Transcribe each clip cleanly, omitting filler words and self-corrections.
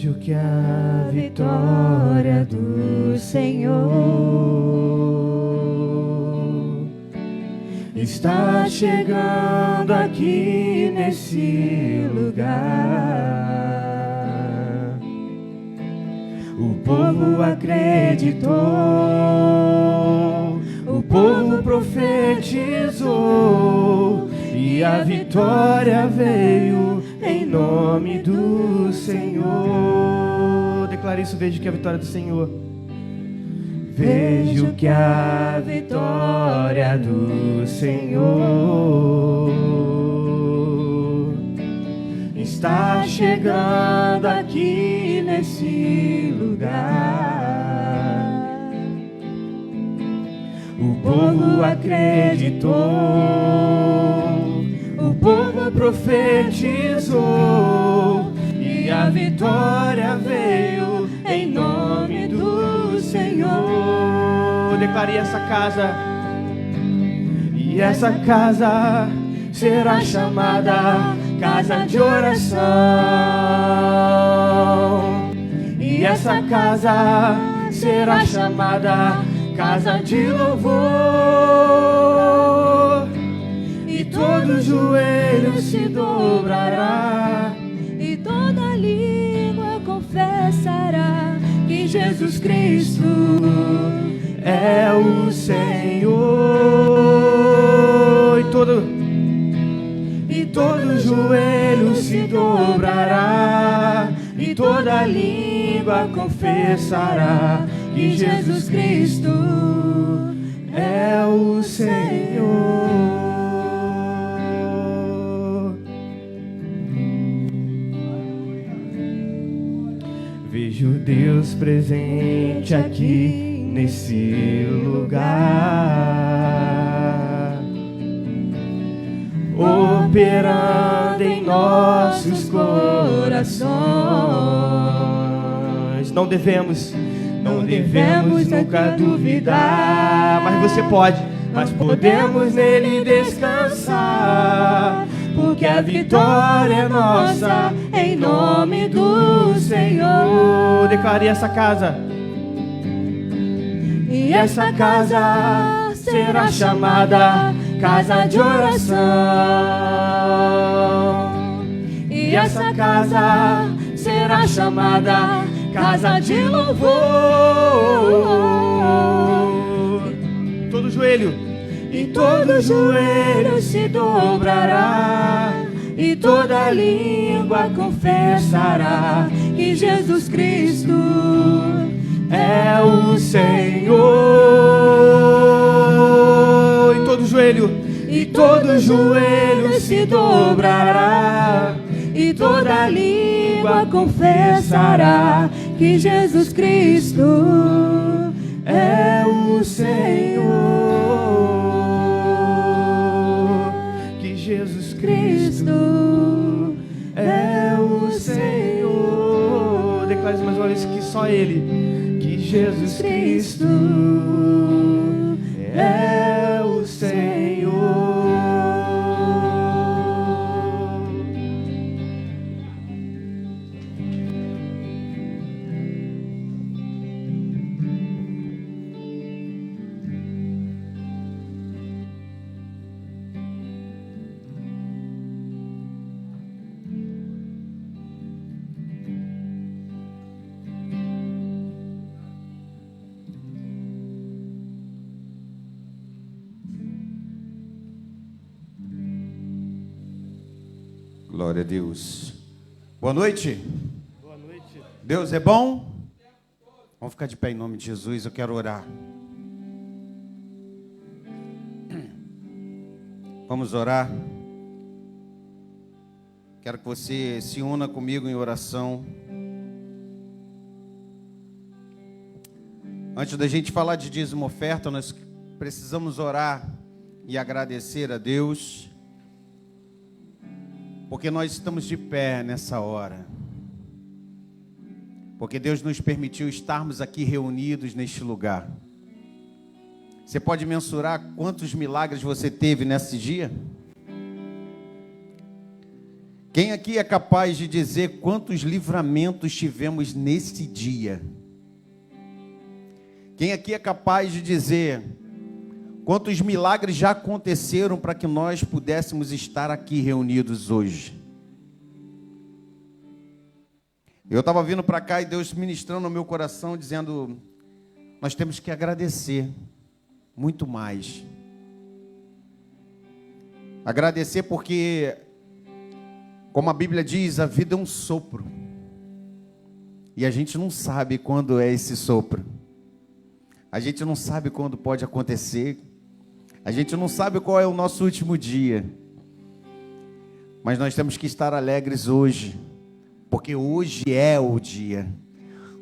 Vejo que a vitória do Senhor está chegando aqui nesse lugar. O povo acreditou, o povo profetizou e a vitória veio em nome do Senhor. Declare isso, vejo que a vitória do Senhor. Vejo que a vitória do Senhor está chegando aqui nesse lugar. O povo acreditou, o povo profetizou e a vitória veio em nome do Senhor. Declarei essa casa, e essa casa será chamada casa de oração. E essa casa será chamada casa de louvor. E todo joelho se dobrará e toda língua confessará que Jesus Cristo é o Senhor. E todo joelho se dobrará e toda língua confessará que Jesus Cristo é o Senhor. Vejo Deus presente aqui nesse lugar, operando em nossos corações. Não devemos nunca duvidar, mas você pode, mas podemos nele descansar, porque a vitória é nossa em nome do Senhor. Declare essa casa, e essa casa será chamada casa de oração. E essa casa será chamada casa de louvor. Todo joelho, e todo joelho se dobrará e toda língua confessará que Jesus Cristo é o Senhor. E todo joelho se dobrará e toda língua confessará que Jesus Cristo é o Senhor. Que Jesus Cristo é o Senhor. Declare mais uma vez que só Ele, que Jesus Cristo é o Senhor. Glória a Deus. Boa noite. Boa noite. Deus é bom? Vamos ficar de pé em nome de Jesus, eu quero orar. Vamos orar. Quero que você se una comigo em oração. Antes da gente falar de dízimo oferta, nós precisamos orar e agradecer a Deus, porque nós estamos de pé nessa hora, porque Deus nos permitiu estarmos aqui reunidos neste lugar. Você pode mensurar quantos milagres você teve nesse dia? Quem aqui é capaz de dizer quantos livramentos tivemos nesse dia? Quem aqui é capaz de dizer quantos milagres já aconteceram para que nós pudéssemos estar aqui reunidos hoje? Eu estava vindo para cá e Deus ministrando no meu coração, dizendo, nós temos que agradecer muito mais. Agradecer porque, como a Bíblia diz, a vida é um sopro. E a gente não sabe quando é esse sopro. A gente não sabe quando pode acontecer. A gente não sabe qual é o nosso último dia. Mas nós temos que estar alegres hoje. Porque hoje é o dia.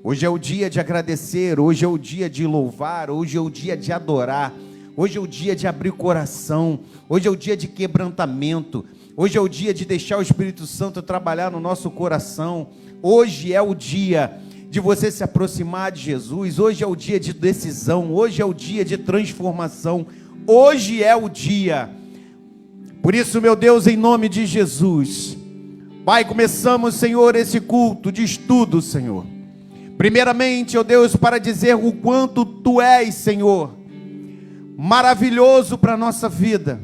Hoje é o dia de agradecer. Hoje é o dia de louvar. Hoje é o dia de adorar. Hoje é o dia de abrir o coração. Hoje é o dia de quebrantamento. Hoje é o dia de deixar o Espírito Santo trabalhar no nosso coração. Hoje é o dia de você se aproximar de Jesus. Hoje é o dia de decisão. Hoje é o dia de transformação. Hoje é o dia. Por isso, meu Deus, em nome de Jesus, Pai, começamos, Senhor, esse culto de estudo, Senhor. Primeiramente, ó Deus, para dizer o quanto Tu és, Senhor, maravilhoso para a nossa vida.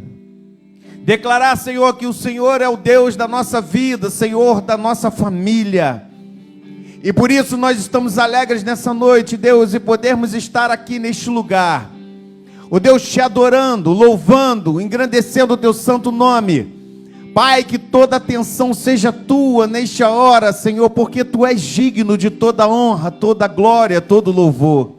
Declarar, Senhor, que o Senhor é o Deus da nossa vida, Senhor, da nossa família. E por isso nós estamos alegres nessa noite, Deus, e podermos estar aqui neste lugar. Ó Deus, te adorando, louvando, engrandecendo o Teu santo nome. Pai, que toda atenção seja Tua nesta hora, Senhor, porque Tu és digno de toda honra, toda glória, todo louvor.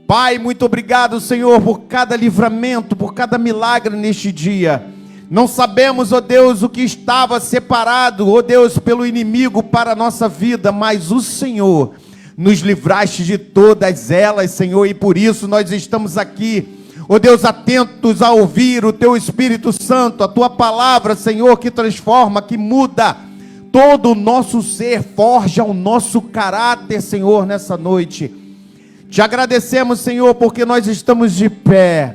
Pai, muito obrigado, Senhor, por cada livramento, por cada milagre neste dia. Não sabemos, ó Deus, o que estava separado, ó Deus, pelo inimigo para a nossa vida, mas o Senhor nos livraste de todas elas, Senhor, e por isso nós estamos aqui, ó Deus, atentos a ouvir o Teu Espírito Santo, a Tua palavra, Senhor, que transforma, que muda todo o nosso ser, forja o nosso caráter, Senhor, nessa noite. Te agradecemos, Senhor, porque nós estamos de pé.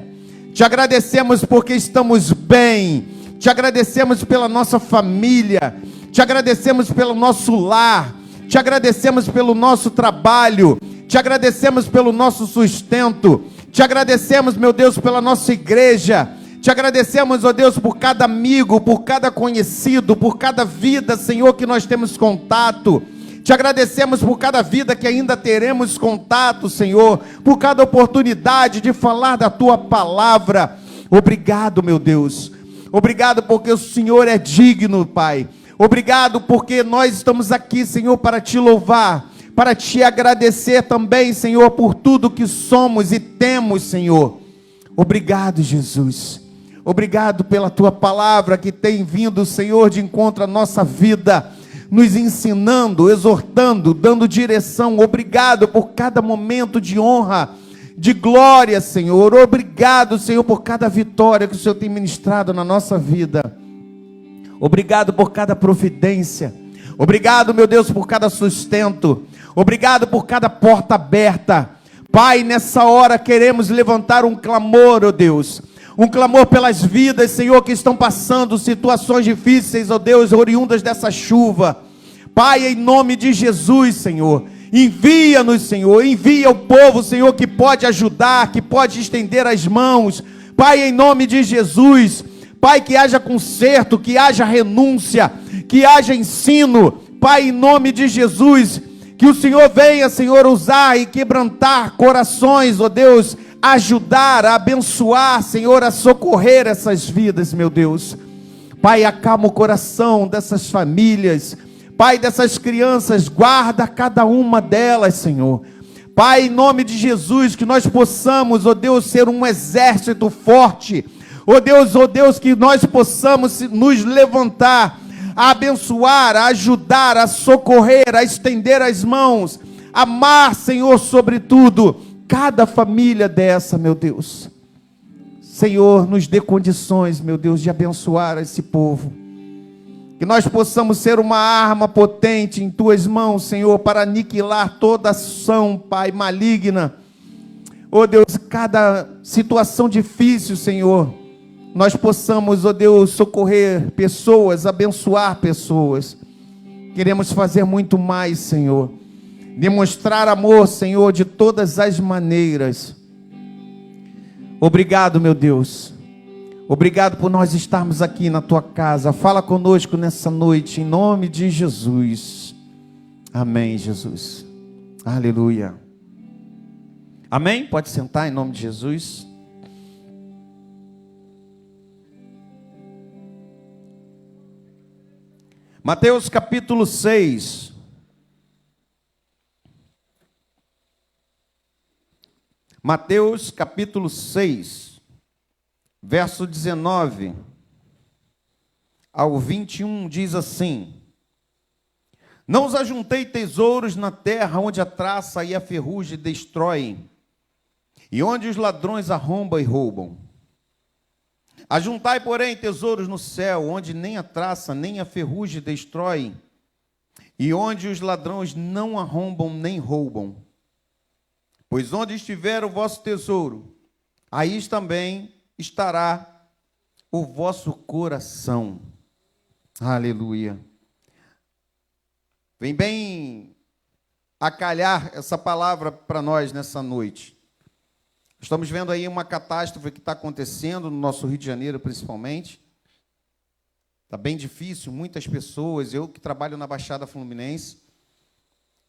Te agradecemos porque estamos bem. Te agradecemos pela nossa família. Te agradecemos pelo nosso lar. Te agradecemos pelo nosso trabalho. Te agradecemos pelo nosso sustento. Te agradecemos, meu Deus, pela nossa igreja. Te agradecemos, ó Deus, por cada amigo, por cada conhecido, por cada vida, Senhor, que nós temos contato. Te agradecemos por cada vida que ainda teremos contato, Senhor, por cada oportunidade de falar da Tua palavra. Obrigado, meu Deus. Obrigado porque o Senhor é digno, Pai. Obrigado porque nós estamos aqui, Senhor, para Te louvar, para Te agradecer também, Senhor, por tudo que somos e temos, Senhor. Obrigado, Jesus. Obrigado pela Tua palavra que tem vindo, Senhor, de encontro à nossa vida, nos ensinando, exortando, dando direção. Obrigado por cada momento de honra, de glória, Senhor. Obrigado, Senhor, por cada vitória que o Senhor tem ministrado na nossa vida. Obrigado por cada providência. Obrigado, meu Deus, por cada sustento. Obrigado por cada porta aberta. Pai, nessa hora queremos levantar um clamor, ó Deus. Um clamor pelas vidas, Senhor, que estão passando situações difíceis, ó Deus, oriundas dessa chuva. Pai, em nome de Jesus, Senhor, envia-nos, Senhor, envia o povo, Senhor, que pode ajudar, que pode estender as mãos. Pai, em nome de Jesus, Pai, que haja conserto, que haja renúncia, que haja ensino. Pai, em nome de Jesus, que o Senhor venha, Senhor, usar e quebrantar corações, ó Deus, ajudar, a abençoar, Senhor, a socorrer essas vidas, meu Deus. Pai, acalma o coração dessas famílias, Pai, dessas crianças, guarda cada uma delas, Senhor. Pai, em nome de Jesus, que nós possamos, ó Deus, ser um exército forte, ó Deus, que nós possamos nos levantar, a abençoar, a ajudar, a socorrer, a estender as mãos, amar, Senhor, sobretudo, cada família dessa, meu Deus. Senhor, nos dê condições, meu Deus, de abençoar esse povo. Que nós possamos ser uma arma potente em Tuas mãos, Senhor, para aniquilar toda ação, Pai, maligna. Oh Deus, cada situação difícil, Senhor, nós possamos, ó Deus, socorrer pessoas, abençoar pessoas. Queremos fazer muito mais, Senhor. Demonstrar amor, Senhor, de todas as maneiras. Obrigado, meu Deus. Obrigado por nós estarmos aqui na tua casa. Fala conosco nessa noite, em nome de Jesus. Amém, Jesus. Aleluia. Amém? Pode sentar em nome de Jesus. Mateus capítulo 6. Mateus capítulo 6, verso 19 ao 21 diz assim: Não os ajuntei tesouros na terra, onde a traça e a ferrugem destroem, e onde os ladrões arrombam e roubam. Ajuntai, porém, tesouros no céu, onde nem a traça nem a ferrugem destroem, e onde os ladrões não arrombam nem roubam. Pois onde estiver o vosso tesouro, aí também estará o vosso coração. Aleluia. Vem bem a calhar essa palavra para nós nessa noite. Estamos vendo aí uma catástrofe que está acontecendo no nosso Rio de Janeiro, principalmente. Está bem difícil, muitas pessoas. Eu que trabalho na Baixada Fluminense,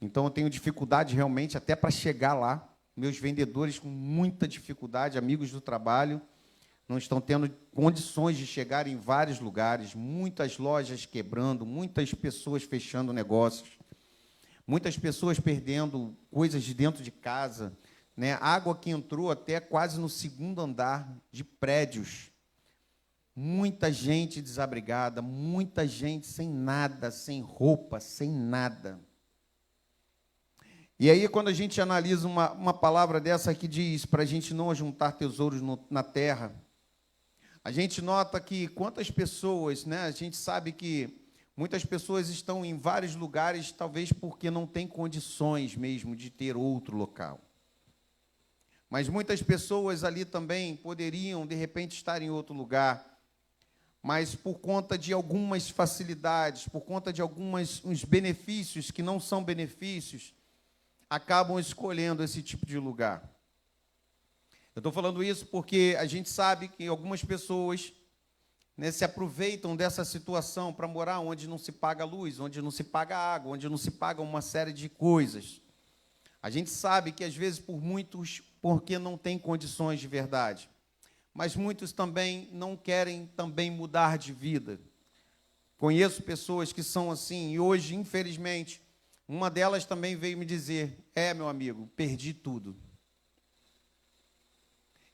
então eu tenho dificuldade realmente até para chegar lá. Meus vendedores com muita dificuldade, amigos do trabalho, não estão tendo condições de chegar em vários lugares, muitas lojas quebrando, muitas pessoas fechando negócios, muitas pessoas perdendo coisas de dentro de casa, né? Água que entrou até quase no segundo andar de prédios. Muita gente desabrigada, muita gente sem nada, sem roupa, sem nada. E aí, quando a gente analisa uma palavra dessa que diz para a gente não ajuntar tesouros na terra, a gente nota que quantas pessoas, né? A gente sabe que muitas pessoas estão em vários lugares, talvez porque não têm condições mesmo de ter outro local. Mas muitas pessoas ali também poderiam, de repente, estar em outro lugar, mas por conta de algumas facilidades, por conta de uns benefícios que não são benefícios, acabam escolhendo esse tipo de lugar. Eu estou falando isso porque a gente sabe que algumas pessoas, né, se aproveitam dessa situação para morar onde não se paga luz, onde não se paga água, onde não se paga uma série de coisas. A gente sabe que, às vezes, porque não tem condições de verdade. Mas muitos também não querem também mudar de vida. Conheço pessoas que são assim, e hoje, infelizmente, uma delas também veio me dizer: meu amigo, perdi tudo.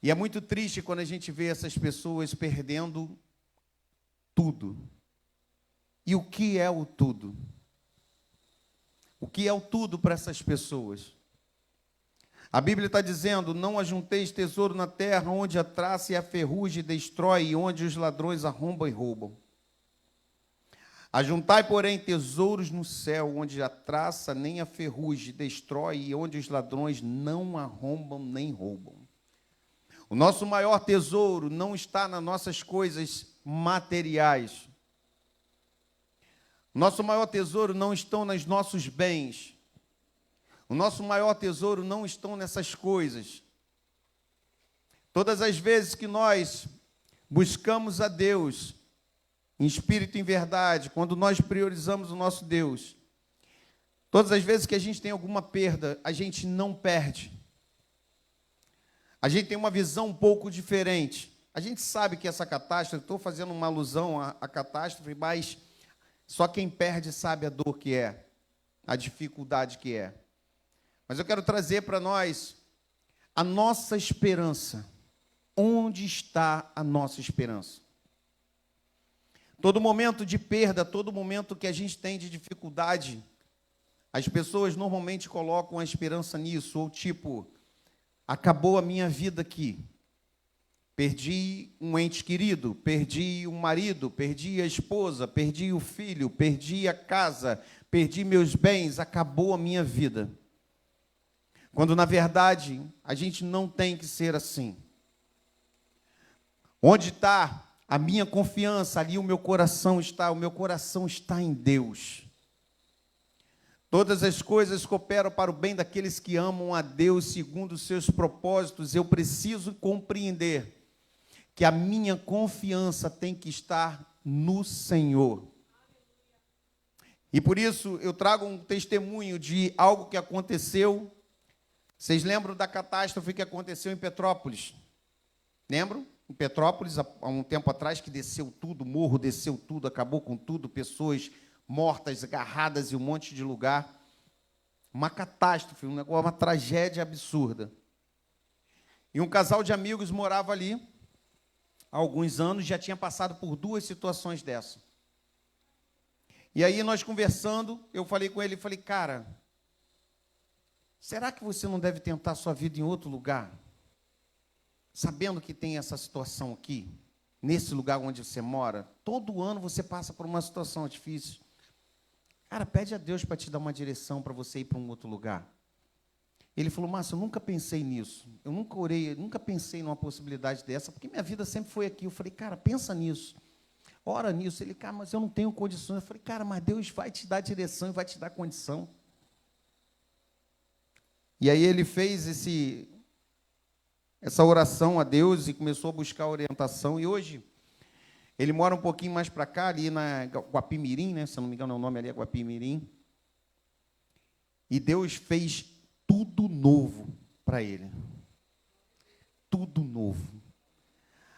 E é muito triste quando a gente vê essas pessoas perdendo tudo. E o que é o tudo? O que é o tudo para essas pessoas? A Bíblia está dizendo: não ajunteis tesouro na terra, onde a traça e a ferrugem destrói, e onde os ladrões arrombam e roubam. Ajuntai, porém, tesouros no céu, onde a traça nem a ferrugem destrói, e onde os ladrões não arrombam nem roubam. O nosso maior tesouro não está nas nossas coisas materiais. O nosso maior tesouro não está nos nossos bens. O nosso maior tesouro não está nessas coisas. Todas as vezes que nós buscamos a Deus, em espírito e em verdade, quando nós priorizamos o nosso Deus, todas as vezes que a gente tem alguma perda, a gente não perde. A gente tem uma visão um pouco diferente. A gente sabe que essa catástrofe, estou fazendo uma alusão à catástrofe, mas só quem perde sabe a dor que é, a dificuldade que é. Mas eu quero trazer para nós a nossa esperança. Onde está a nossa esperança? Todo momento de perda, todo momento que a gente tem de dificuldade, as pessoas normalmente colocam a esperança nisso, ou tipo, acabou a minha vida aqui. Perdi um ente querido, perdi um marido, perdi a esposa, perdi o filho, perdi a casa, perdi meus bens, acabou a minha vida. Quando, na verdade, a gente não tem que ser assim. Onde está a minha confiança, ali o meu coração está em Deus. Todas as coisas cooperam para o bem daqueles que amam a Deus segundo os seus propósitos. Eu preciso compreender que a minha confiança tem que estar no Senhor. E por isso eu trago um testemunho de algo que aconteceu. Vocês lembram da catástrofe que aconteceu em Petrópolis? Lembram? Em Petrópolis, há um tempo atrás, que desceu tudo, o morro desceu tudo, acabou com tudo, pessoas mortas, agarradas em um monte de lugar. Uma catástrofe, um negócio, uma tragédia absurda. E um casal de amigos morava ali há alguns anos, já tinha passado por 2 situações dessa. E aí nós conversando, eu falei com ele, falei, cara, será que você não deve tentar a sua vida em outro lugar? Sabendo que tem essa situação aqui, nesse lugar onde você mora, todo ano você passa por uma situação difícil. Cara, pede a Deus para te dar uma direção para você ir para um outro lugar. Ele falou, Márcio, eu nunca pensei nisso. Eu nunca orei, eu nunca pensei numa possibilidade dessa, porque minha vida sempre foi aqui. Eu falei, cara, pensa nisso. Ora nisso. Ele, cara, mas eu não tenho condições. Eu falei, cara, mas Deus vai te dar direção e vai te dar condição. E aí ele fez essa oração a Deus e começou a buscar orientação. E hoje, ele mora um pouquinho mais para cá, ali na Guapimirim, né? Se eu não me engano, o nome ali é Guapimirim. E Deus fez tudo novo para ele. Tudo novo.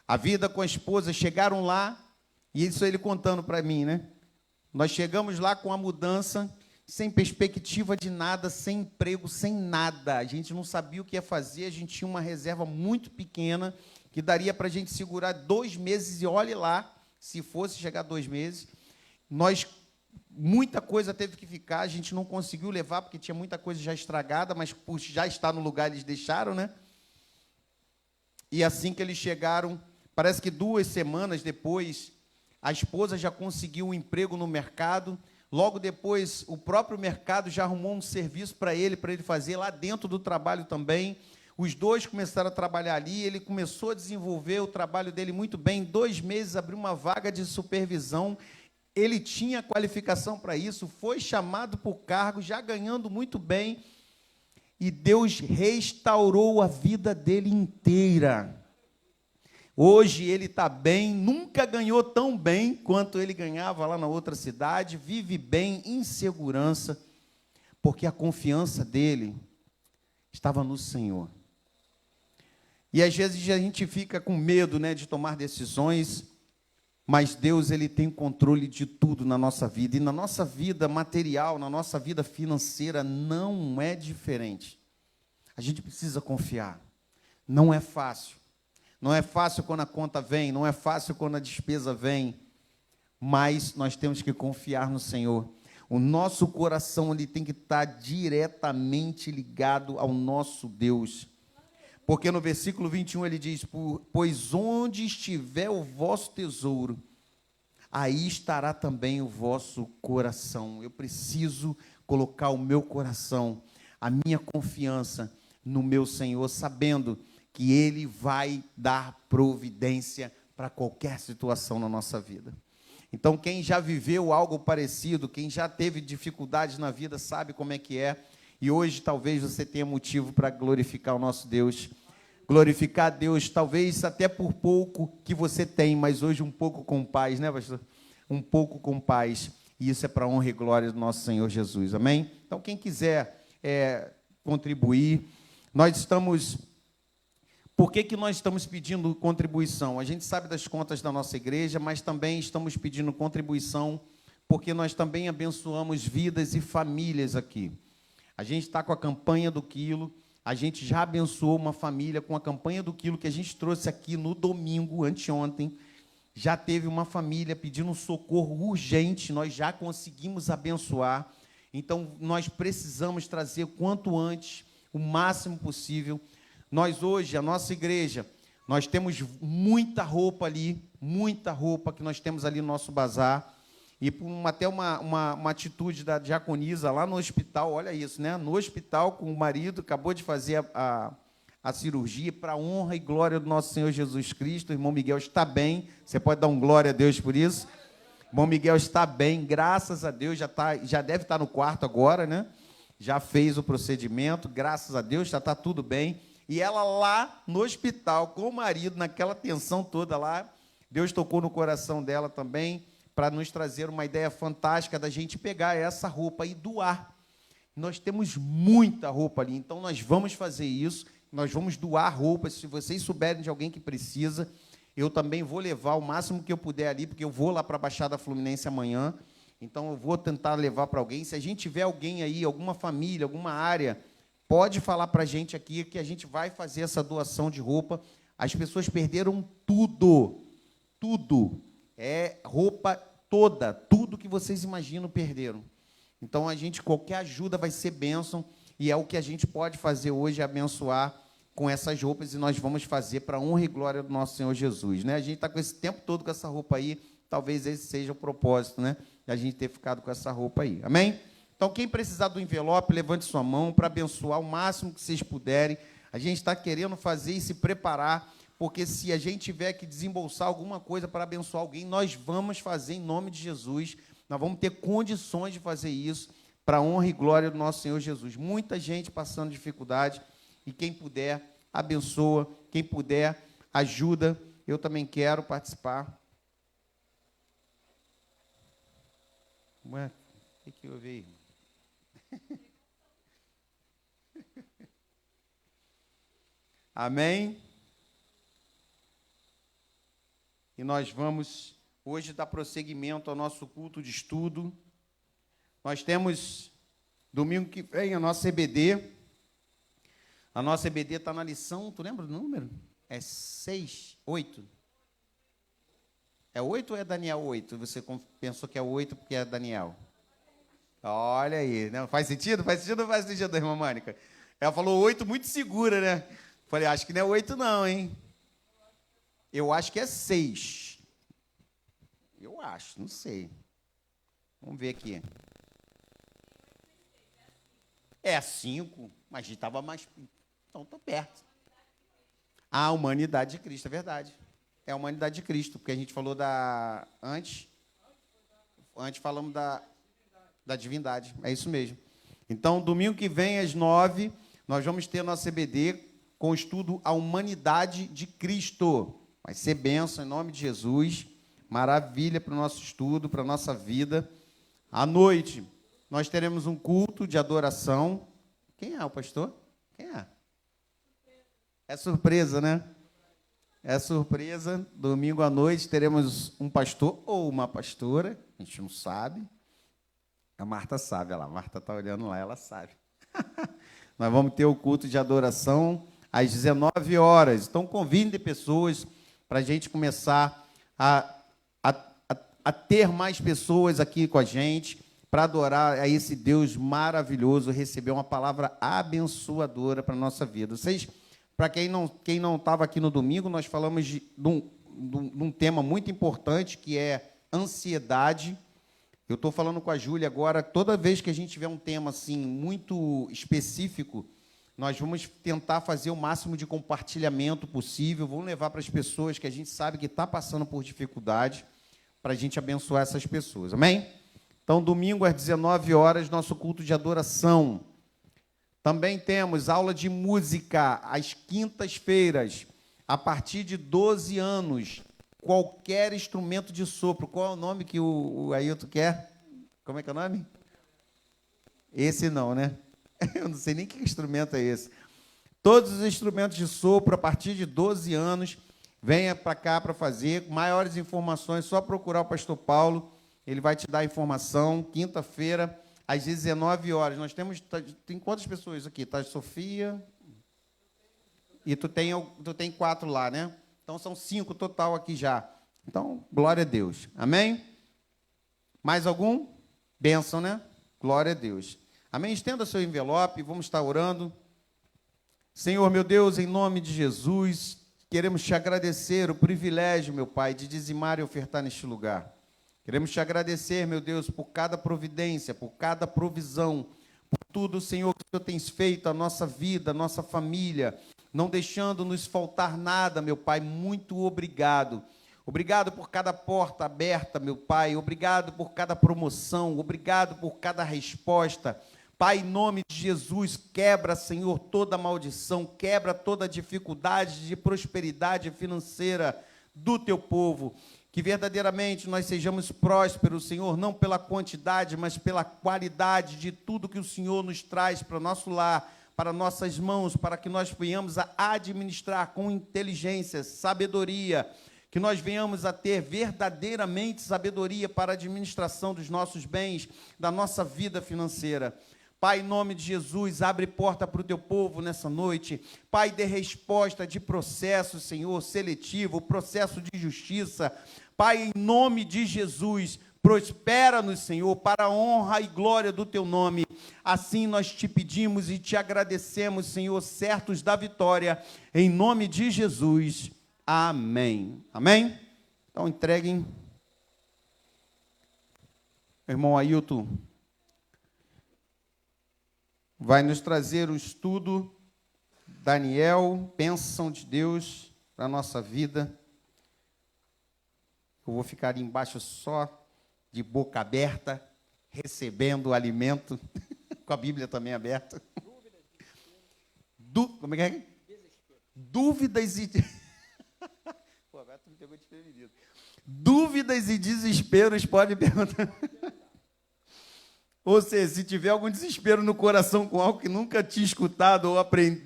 A vida com a esposa, chegaram lá, e isso ele contando para mim, né? Nós chegamos lá com a mudança, sem perspectiva de nada, sem emprego, sem nada. A gente não sabia o que ia fazer, a gente tinha uma reserva muito pequena, que daria para a gente segurar 2 meses, e olhe lá, se fosse chegar a 2 meses. Muita coisa teve que ficar, a gente não conseguiu levar, porque tinha muita coisa já estragada, mas por já estar no lugar, eles deixaram, né? E assim que eles chegaram, parece que 2 semanas depois, a esposa já conseguiu um emprego no mercado. Logo depois, o próprio mercado já arrumou um serviço para ele fazer lá dentro do trabalho também. Os 2 começaram a trabalhar ali, ele começou a desenvolver o trabalho dele muito bem. Em 2 meses, abriu uma vaga de supervisão. Ele tinha qualificação para isso, foi chamado por cargo, já ganhando muito bem. E Deus restaurou a vida dele inteira. Hoje ele está bem, nunca ganhou tão bem quanto ele ganhava lá na outra cidade, vive bem, em segurança, porque a confiança dele estava no Senhor. E às vezes a gente fica com medo, né, de tomar decisões, mas Deus, ele tem controle de tudo na nossa vida, e na nossa vida material, na nossa vida financeira, não é diferente. A gente precisa confiar. Não é fácil. Não é fácil quando a conta vem, não é fácil quando a despesa vem, mas nós temos que confiar no Senhor. O nosso coração, ele tem que estar diretamente ligado ao nosso Deus. Porque no versículo 21 ele diz, pois onde estiver o vosso tesouro, aí estará também o vosso coração. Eu preciso colocar o meu coração, a minha confiança no meu Senhor, sabendo que Ele vai dar providência para qualquer situação na nossa vida. Então, quem já viveu algo parecido, quem já teve dificuldades na vida, sabe como é que é. E hoje, talvez, você tenha motivo para glorificar o nosso Deus. Glorificar a Deus, talvez até por pouco que você tem, mas hoje um pouco com paz, né, pastor? Um pouco com paz. E isso é para a honra e glória do nosso Senhor Jesus. Amém? Então, quem quiser contribuir, nós estamos... Por que nós estamos pedindo contribuição? A gente sabe das contas da nossa igreja, mas também estamos pedindo contribuição porque nós também abençoamos vidas e famílias aqui. A gente está com a campanha do quilo, a gente já abençoou uma família com a campanha do quilo que a gente trouxe aqui no domingo, anteontem. Já teve uma família pedindo um socorro urgente, nós já conseguimos abençoar. Então, nós precisamos trazer quanto antes, o máximo possível. Nós hoje, a nossa igreja, nós temos muita roupa ali, muita roupa que nós temos ali no nosso bazar. E até uma atitude da diaconisa lá no hospital, olha isso, né? No hospital com o marido, acabou de fazer a a cirurgia, para a honra e glória do nosso Senhor Jesus Cristo. O irmão Miguel está bem, você pode dar um glória a Deus por isso? O irmão Miguel está bem, graças a Deus, já deve estar no quarto agora, né? Já fez o procedimento, graças a Deus, já está tudo bem. E ela lá no hospital, com o marido, naquela tensão toda lá, Deus tocou no coração dela também, para nos trazer uma ideia fantástica da gente pegar essa roupa e doar. Nós temos muita roupa ali, então nós vamos fazer isso, nós vamos doar roupas. Se vocês souberem de alguém que precisa, eu também vou levar o máximo que eu puder ali, porque eu vou lá para a Baixada Fluminense amanhã, então eu vou tentar levar para alguém. Se a gente tiver alguém aí, alguma família, alguma área, pode falar para a gente aqui, que a gente vai fazer essa doação de roupa. As pessoas perderam tudo, tudo, roupa toda, tudo que vocês imaginam perderam. Então, qualquer ajuda vai ser bênção, e é o que a gente pode fazer hoje, abençoar com essas roupas, e nós vamos fazer para a honra e glória do nosso Senhor Jesus, né? A gente está com esse tempo todo com essa roupa aí, talvez esse seja o propósito, né? A gente ter ficado com essa roupa aí, amém? Então, quem precisar do envelope, levante sua mão para abençoar o máximo que vocês puderem. A gente está querendo fazer e se preparar, porque se a gente tiver que desembolsar alguma coisa para abençoar alguém, nós vamos fazer em nome de Jesus. Nós vamos ter condições de fazer isso para a honra e glória do nosso Senhor Jesus. Muita gente passando dificuldade, e quem puder, abençoa. Quem puder, ajuda. Eu também quero participar. Ué, o que eu vi? Amém? E nós vamos hoje dar prosseguimento ao nosso culto de estudo. Nós temos, domingo que vem, a nossa EBD. A nossa EBD está na lição, tu lembra do número? É 6, 8. É 8 ou é Daniel 8? Você pensou que é 8 porque é Daniel? Olha aí, não, faz sentido? Faz sentido ou não faz sentido, irmã Mônica? Ela falou 8 muito segura, né? Falei, acho que não é 8 não, hein? Eu acho que é 6. Eu acho, não sei. Vamos ver aqui. É 5, mas a gente estava mais... Então, estou perto. A humanidade de Cristo, é verdade. É a humanidade de Cristo, porque a gente falou da... Antes falamos da divindade. É isso mesmo. Então, domingo que vem, às 9, nós vamos ter nossa CBD com o estudo A Humanidade de Cristo. Vai ser bênção em nome de Jesus. Maravilha para o nosso estudo, para a nossa vida. À noite, nós teremos um culto de adoração. Quem é o pastor? Quem é? É surpresa, né? É surpresa. Domingo à noite teremos um pastor ou uma pastora. A gente não sabe. A Marta sabe, a Marta está olhando lá, ela sabe. Nós vamos ter o culto de adoração às 19 horas. Então, convide pessoas para a gente começar a ter mais pessoas aqui com a gente, para adorar a esse Deus maravilhoso, receber uma palavra abençoadora para a nossa vida. Vocês, para quem não estava aqui no domingo, nós falamos de um tema muito importante, que é ansiedade. Eu estou falando com a Júlia agora, toda vez que a gente tiver um tema assim muito específico, nós vamos tentar fazer o máximo de compartilhamento possível, vamos levar para as pessoas que a gente sabe que está passando por dificuldade, para a gente abençoar essas pessoas, amém? Então, domingo às 19 horas, nosso culto de adoração. Também temos aula de música às quintas-feiras, a partir de 12 anos, qualquer instrumento de sopro. Qual é o nome que o Ailton quer? Como é que é o nome? Esse não, né? Eu não sei nem que instrumento é esse. Todos os instrumentos de sopro, a partir de 12 anos, venha para cá para fazer. Maiores informações, só procurar o pastor Paulo, ele vai te dar a informação. Quinta-feira, às 19 horas. Nós temos... Tem quantas pessoas aqui? Tá, Sofia? E tu tem 4 lá, né? Então, são 5 total aqui já. Então, glória a Deus. Amém? Mais algum? Bênção, né? Glória a Deus. Amém? Estenda seu envelope, vamos estar orando. Senhor, meu Deus, em nome de Jesus, queremos te agradecer o privilégio, meu Pai, de dizimar e ofertar neste lugar. Queremos te agradecer, meu Deus, por cada providência, por cada provisão, por tudo, Senhor, que o Senhor tens feito, a nossa vida, a nossa família, não deixando nos faltar nada, meu Pai. Muito obrigado. Obrigado por cada porta aberta, meu Pai. Obrigado por cada promoção. Obrigado por cada resposta. Pai, em nome de Jesus, quebra, Senhor, toda maldição, quebra toda dificuldade de prosperidade financeira do teu povo. Que verdadeiramente nós sejamos prósperos, Senhor, não pela quantidade, mas pela qualidade de tudo que o Senhor nos traz para o nosso lar, para nossas mãos, para que nós venhamos a administrar com inteligência, sabedoria, que nós venhamos a ter verdadeiramente sabedoria para a administração dos nossos bens, da nossa vida financeira. Pai, em nome de Jesus, abre porta para o teu povo nessa noite. Pai, dê resposta de processo, Senhor, seletivo, processo de justiça. Pai, em nome de Jesus, prospera-nos, Senhor, para a honra e glória do teu nome. Assim nós te pedimos e te agradecemos, Senhor, certos da vitória, em nome de Jesus. Amém. Amém? Então entreguem. Irmão Ailton vai nos trazer o estudo, Daniel, bênção de Deus para a nossa vida. Eu vou ficar ali embaixo só de boca aberta, recebendo o alimento, com a Bíblia também aberta. Como é que é? Dúvidas e... Pô, agora tu me pegou desprevenido. Dúvidas e desesperos, pode perguntar. Ou seja, se tiver algum desespero no coração com algo que nunca tinha escutado ou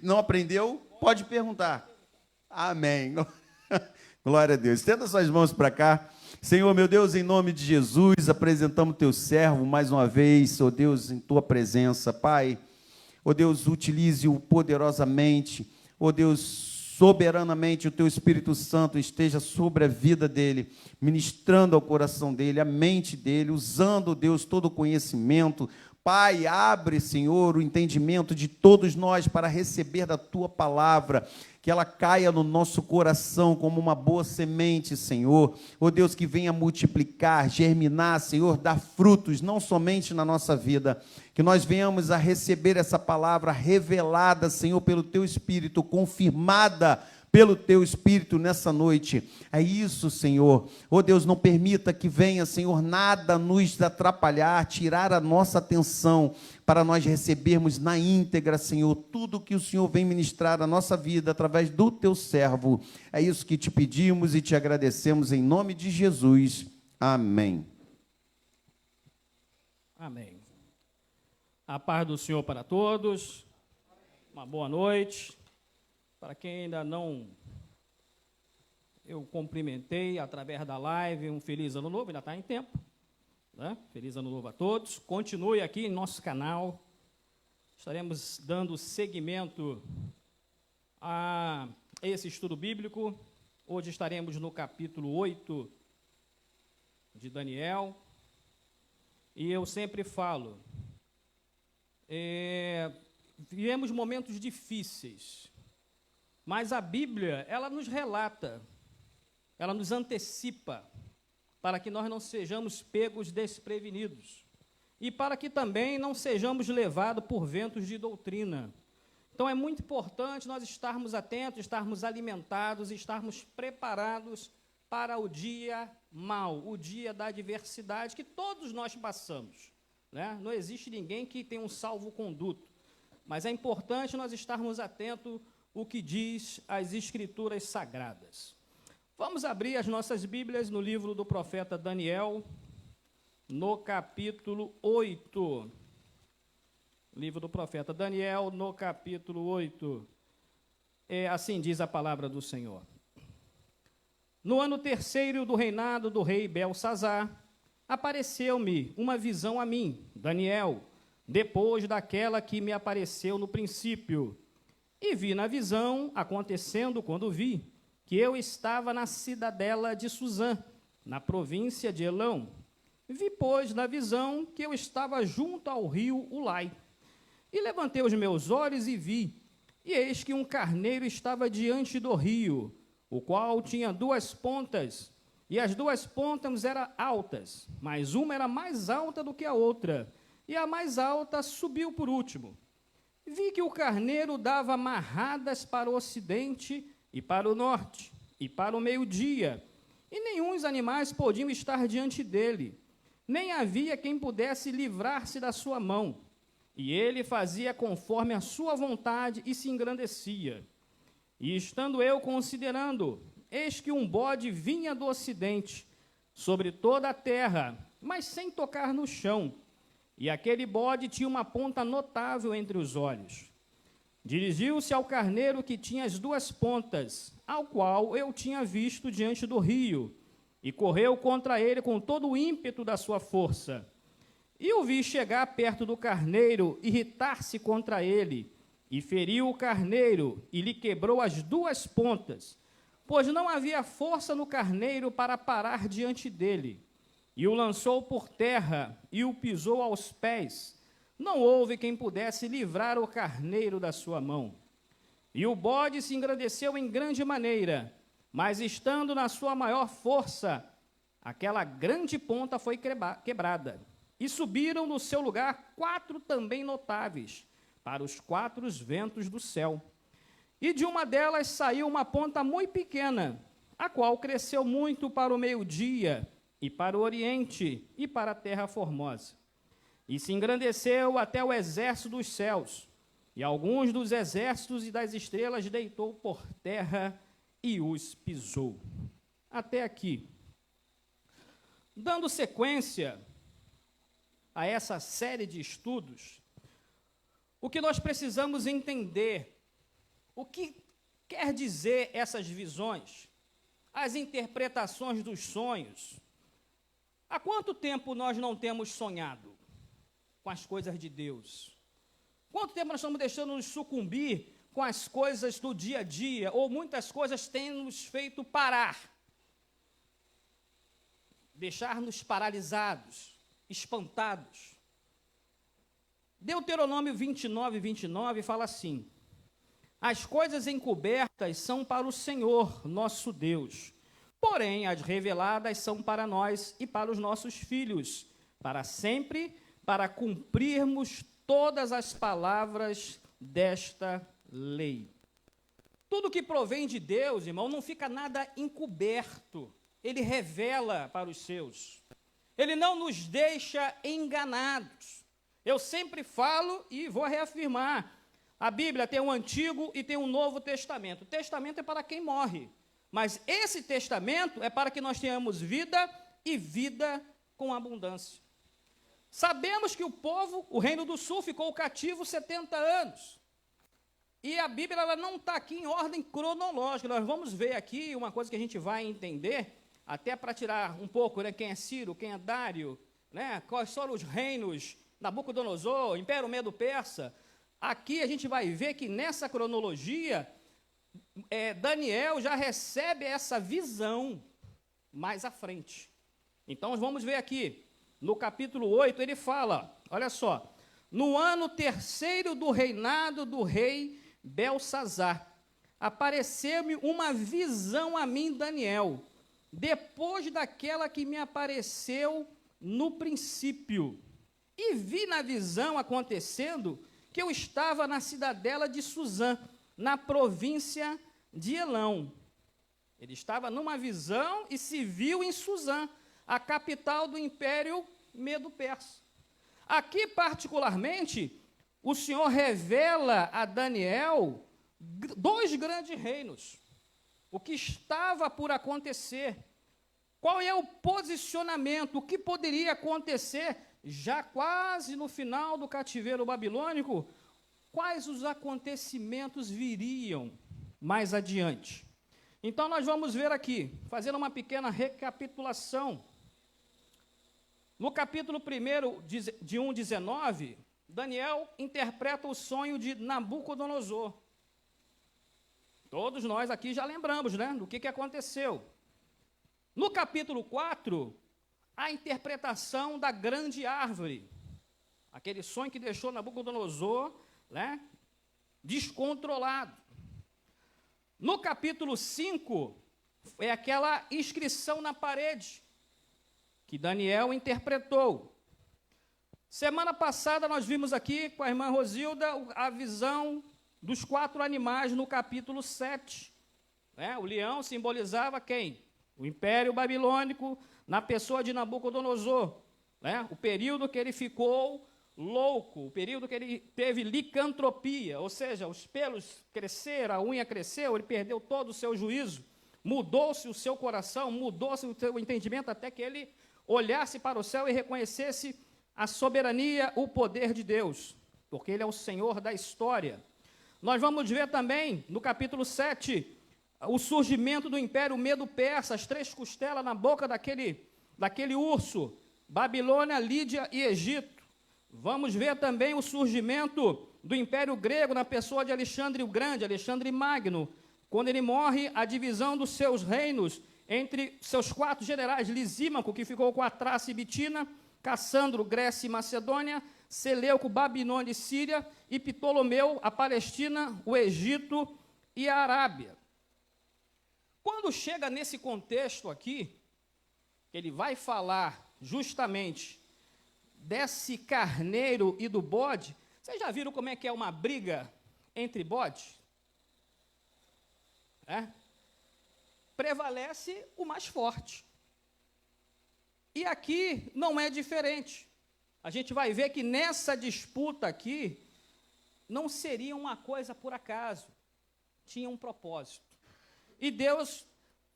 não aprendeu, pode perguntar. Amém. Glória a Deus. Estenda suas mãos para cá. Senhor, meu Deus, em nome de Jesus, apresentamos teu servo mais uma vez, ó Deus, em tua presença. Pai, ó Deus, utilize-o poderosamente. Ó Deus, soberanamente o teu Espírito Santo esteja sobre a vida dele, ministrando ao coração dele, a mente dele, usando, Deus, todo o conhecimento. Pai, abre, Senhor, o entendimento de todos nós para receber da tua palavra, que ela caia no nosso coração como uma boa semente, Senhor. Ó Deus, que venha multiplicar, germinar, Senhor, dar frutos, não somente na nossa vida, que nós venhamos a receber essa palavra revelada, Senhor, pelo teu Espírito, confirmada pelo teu Espírito nessa noite. É isso, Senhor. Ó Deus, não permita que venha, Senhor, nada nos atrapalhar, tirar a nossa atenção, para nós recebermos na íntegra, Senhor, tudo que o Senhor vem ministrar na nossa vida, através do teu servo. É isso que te pedimos e te agradecemos, em nome de Jesus. Amém. Amém. A paz do Senhor para todos. Uma boa noite. Para quem ainda não, eu cumprimentei através da live, um feliz ano novo, ainda está em tempo, né? Feliz ano novo a todos. Continue aqui em nosso canal, estaremos dando seguimento a esse estudo bíblico. Hoje estaremos no capítulo 8 de Daniel, e eu sempre falo, vivemos momentos difíceis, mas a Bíblia, ela nos relata, ela nos antecipa, para que nós não sejamos pegos desprevenidos, e para que também não sejamos levados por ventos de doutrina. Então, é muito importante nós estarmos atentos, estarmos alimentados, estarmos preparados para o dia mau, o dia da adversidade, que todos nós passamos, né? Não existe ninguém que tenha um salvo-conduto, mas é importante nós estarmos atentos o que diz as Escrituras Sagradas. Vamos abrir as nossas Bíblias no livro do profeta Daniel, no capítulo 8. Livro do profeta Daniel, no capítulo 8. Assim diz a palavra do Senhor. No ano terceiro do reinado do rei Belsazar, apareceu-me uma visão a mim, Daniel, depois daquela que me apareceu no princípio. E vi na visão, acontecendo quando vi, que eu estava na cidadela de Suzã, na província de Elão. Vi, pois, na visão, que eu estava junto ao rio Ulai. E levantei os meus olhos e vi, e eis que um carneiro estava diante do rio, o qual tinha duas pontas, e as duas pontas eram altas, mas uma era mais alta do que a outra, e a mais alta subiu por último. Vi que o carneiro dava marradas para o ocidente e para o norte, e para o meio-dia, e nenhum dos animais podiam estar diante dele, nem havia quem pudesse livrar-se da sua mão. E ele fazia conforme a sua vontade e se engrandecia. E estando eu considerando, eis que um bode vinha do ocidente, sobre toda a terra, mas sem tocar no chão. E aquele bode tinha uma ponta notável entre os olhos. Dirigiu-se ao carneiro que tinha as duas pontas, ao qual eu tinha visto diante do rio, e correu contra ele com todo o ímpeto da sua força. E o vi chegar perto do carneiro, irritar-se contra ele, e feriu o carneiro, e lhe quebrou as duas pontas, pois não havia força no carneiro para parar diante dele. E o lançou por terra, e o pisou aos pés. Não houve quem pudesse livrar o carneiro da sua mão. E o bode se engrandeceu em grande maneira, mas estando na sua maior força, aquela grande ponta foi quebrada. E subiram no seu lugar 4 também notáveis, para os 4 ventos do céu. E de uma delas saiu uma ponta muito pequena, a qual cresceu muito para o meio-dia, e para o oriente, e para a terra formosa. E se engrandeceu até o exército dos céus, e alguns dos exércitos e das estrelas deitou por terra e os pisou. Até aqui. Dando sequência a essa série de estudos, o que nós precisamos entender, o que quer dizer essas visões, as interpretações dos sonhos. Há quanto tempo nós não temos sonhado com as coisas de Deus? Quanto tempo nós estamos deixando nos sucumbir com as coisas do dia a dia, ou muitas coisas têm nos feito parar, deixar-nos paralisados, espantados. Deuteronômio 29 fala assim: as coisas encobertas são para o Senhor, nosso Deus, porém as reveladas são para nós e para os nossos filhos, para sempre, para cumprirmos todas as palavras desta lei. Tudo que provém de Deus, irmão, não fica nada encoberto. Ele revela para os seus. Ele não nos deixa enganados. Eu sempre falo e vou reafirmar. A Bíblia tem um Antigo e tem um Novo Testamento. O Testamento é para quem morre. Mas esse testamento é para que nós tenhamos vida e vida com abundância. Sabemos que o povo, o Reino do Sul, ficou cativo 70 anos. E a Bíblia ela não está aqui em ordem cronológica. Nós vamos ver aqui uma coisa que a gente vai entender, até para tirar um pouco, né, quem é Ciro, quem é Dário, né, quais foram os reinos, Nabucodonosor, Império Medo-Persa. Aqui a gente vai ver que nessa cronologia, Daniel já recebe essa visão mais à frente. Então vamos ver aqui, no capítulo 8, ele fala, olha só: no ano 3º do reinado do rei Belsazar, apareceu-me uma visão a mim, Daniel, depois daquela que me apareceu no princípio. E vi na visão acontecendo que eu estava na cidadela de Suzã, na província de Elão. Ele estava numa visão e se viu em Suzã, a capital do Império Medo-Persa. Aqui, particularmente, o Senhor revela a Daniel 2 grandes reinos, o que estava por acontecer, qual é o posicionamento, o que poderia acontecer já quase no final do cativeiro babilônico, quais os acontecimentos viriam mais adiante. Então nós vamos ver aqui, fazendo uma pequena recapitulação. No capítulo 1 de 1:19, Daniel interpreta o sonho de Nabucodonosor. Todos nós aqui já lembramos, né, do que aconteceu. No capítulo 4, a interpretação da grande árvore, aquele sonho que deixou Nabucodonosor, né, descontrolado. No capítulo 5, é aquela inscrição na parede, que Daniel interpretou. Semana passada nós vimos aqui com a irmã Rosilda a visão dos 4 animais no capítulo 7. O leão simbolizava quem? O Império Babilônico, na pessoa de Nabucodonosor. O período que ele ficou louco, o período que ele teve licantropia, ou seja, os pelos cresceram, a unha cresceu, ele perdeu todo o seu juízo, mudou-se o seu coração, mudou-se o seu entendimento, até que ele olhasse para o céu e reconhecesse a soberania, o poder de Deus, porque ele é o Senhor da história. Nós vamos ver também, no capítulo 7, o surgimento do Império Medo-Persa, as 3 costelas na boca daquele urso, Babilônia, Lídia e Egito. Vamos ver também o surgimento do Império Grego na pessoa de Alexandre o Grande, Alexandre Magno. Quando ele morre, a divisão dos seus reinos entre seus 4 generais, Lisímaco, que ficou com a Trácia e Bitina, Cassandro, Grécia e Macedônia, Seleuco, Babilônia e Síria, e Ptolomeu, a Palestina, o Egito e a Arábia. Quando chega nesse contexto aqui, ele vai falar justamente desse carneiro e do bode. Vocês já viram como é que é uma briga entre bodes? Prevalece o mais forte. E aqui não é diferente. A gente vai ver que nessa disputa aqui, não seria uma coisa por acaso, tinha um propósito. E Deus,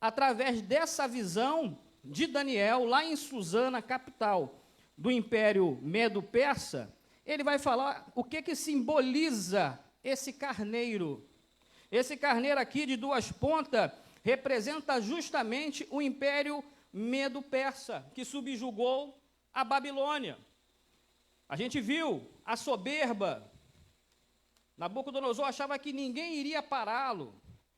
através dessa visão de Daniel, lá em Susana, capital do Império Medo-Persa, ele vai falar o que simboliza esse carneiro. Esse carneiro aqui de 2 pontas representa justamente o Império Medo-Persa, que subjugou a Babilônia. A gente viu a soberba. Nabucodonosor achava que ninguém iria pará-lo.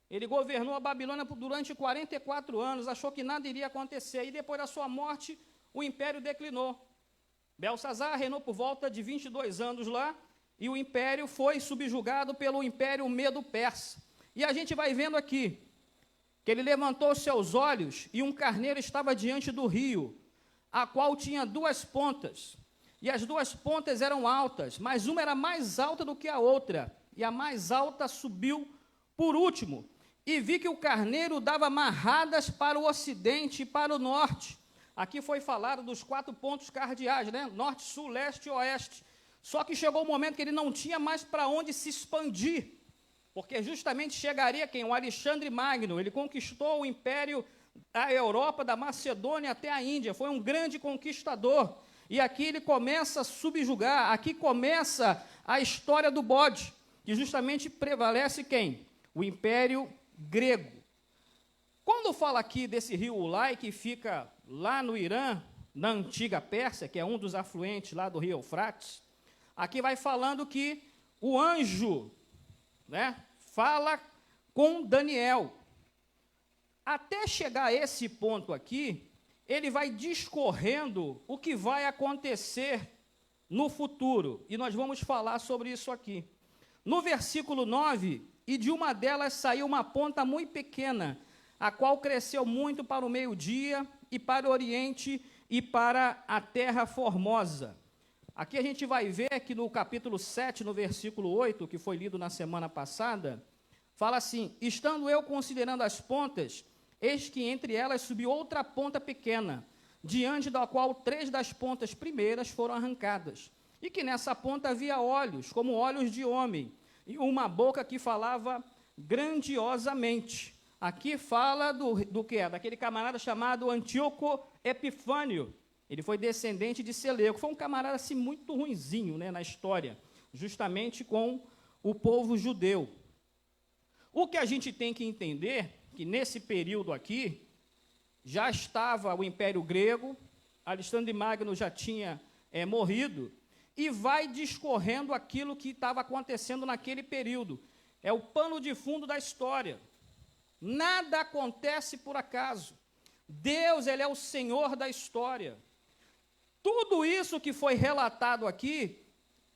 Ele governou a Babilônia durante 44 anos, achou que nada iria acontecer, e depois da sua morte, o império declinou. Belsazar reinou por volta de 22 anos lá, e o império foi subjugado pelo Império Medo-Persa. E a gente vai vendo aqui, que ele levantou seus olhos, e um carneiro estava diante do rio, a qual tinha 2 pontas, e as 2 pontas eram altas, mas uma era mais alta do que a outra, e a mais alta subiu por último, e vi que o carneiro dava marradas para o ocidente e para o norte. Aqui foi falado dos 4 pontos cardeais, norte, sul, leste e oeste. Só que chegou o momento que ele não tinha mais para onde se expandir, porque justamente chegaria quem? O Alexandre Magno. Ele conquistou o império da Europa, da Macedônia até a Índia, foi um grande conquistador. E aqui ele começa a subjugar, aqui começa a história do bode, que justamente prevalece quem? O Império Grego. Quando fala aqui desse rio Ulai, que fica lá no Irã, na antiga Pérsia, que é um dos afluentes lá do rio Eufrates, aqui vai falando que o anjo, fala com Daniel. Até chegar a esse ponto aqui, ele vai discorrendo o que vai acontecer no futuro, e nós vamos falar sobre isso aqui. No versículo 9, e de uma delas saiu uma ponta muito pequena, a qual cresceu muito para o meio-dia, e para o oriente, e para a terra formosa. Aqui a gente vai ver que no capítulo 7, no versículo 8, que foi lido na semana passada, fala assim: estando eu considerando as pontas, eis que entre elas subiu outra ponta pequena, diante da qual 3 das pontas primeiras foram arrancadas, e que nessa ponta havia olhos, como olhos de homem, e uma boca que falava grandiosamente. Aqui fala do que é? Daquele camarada chamado Antíoco Epifânio. Ele foi descendente de Seleuco. Foi um camarada assim, muito ruinzinho, na história, justamente com o povo judeu. O que a gente tem que entender, que nesse período aqui, já estava o Império Grego, Alexandre Magno já tinha morrido, e vai discorrendo aquilo que estava acontecendo naquele período. É o pano de fundo da história. Nada acontece por acaso. Deus, ele é o Senhor da história. Tudo isso que foi relatado aqui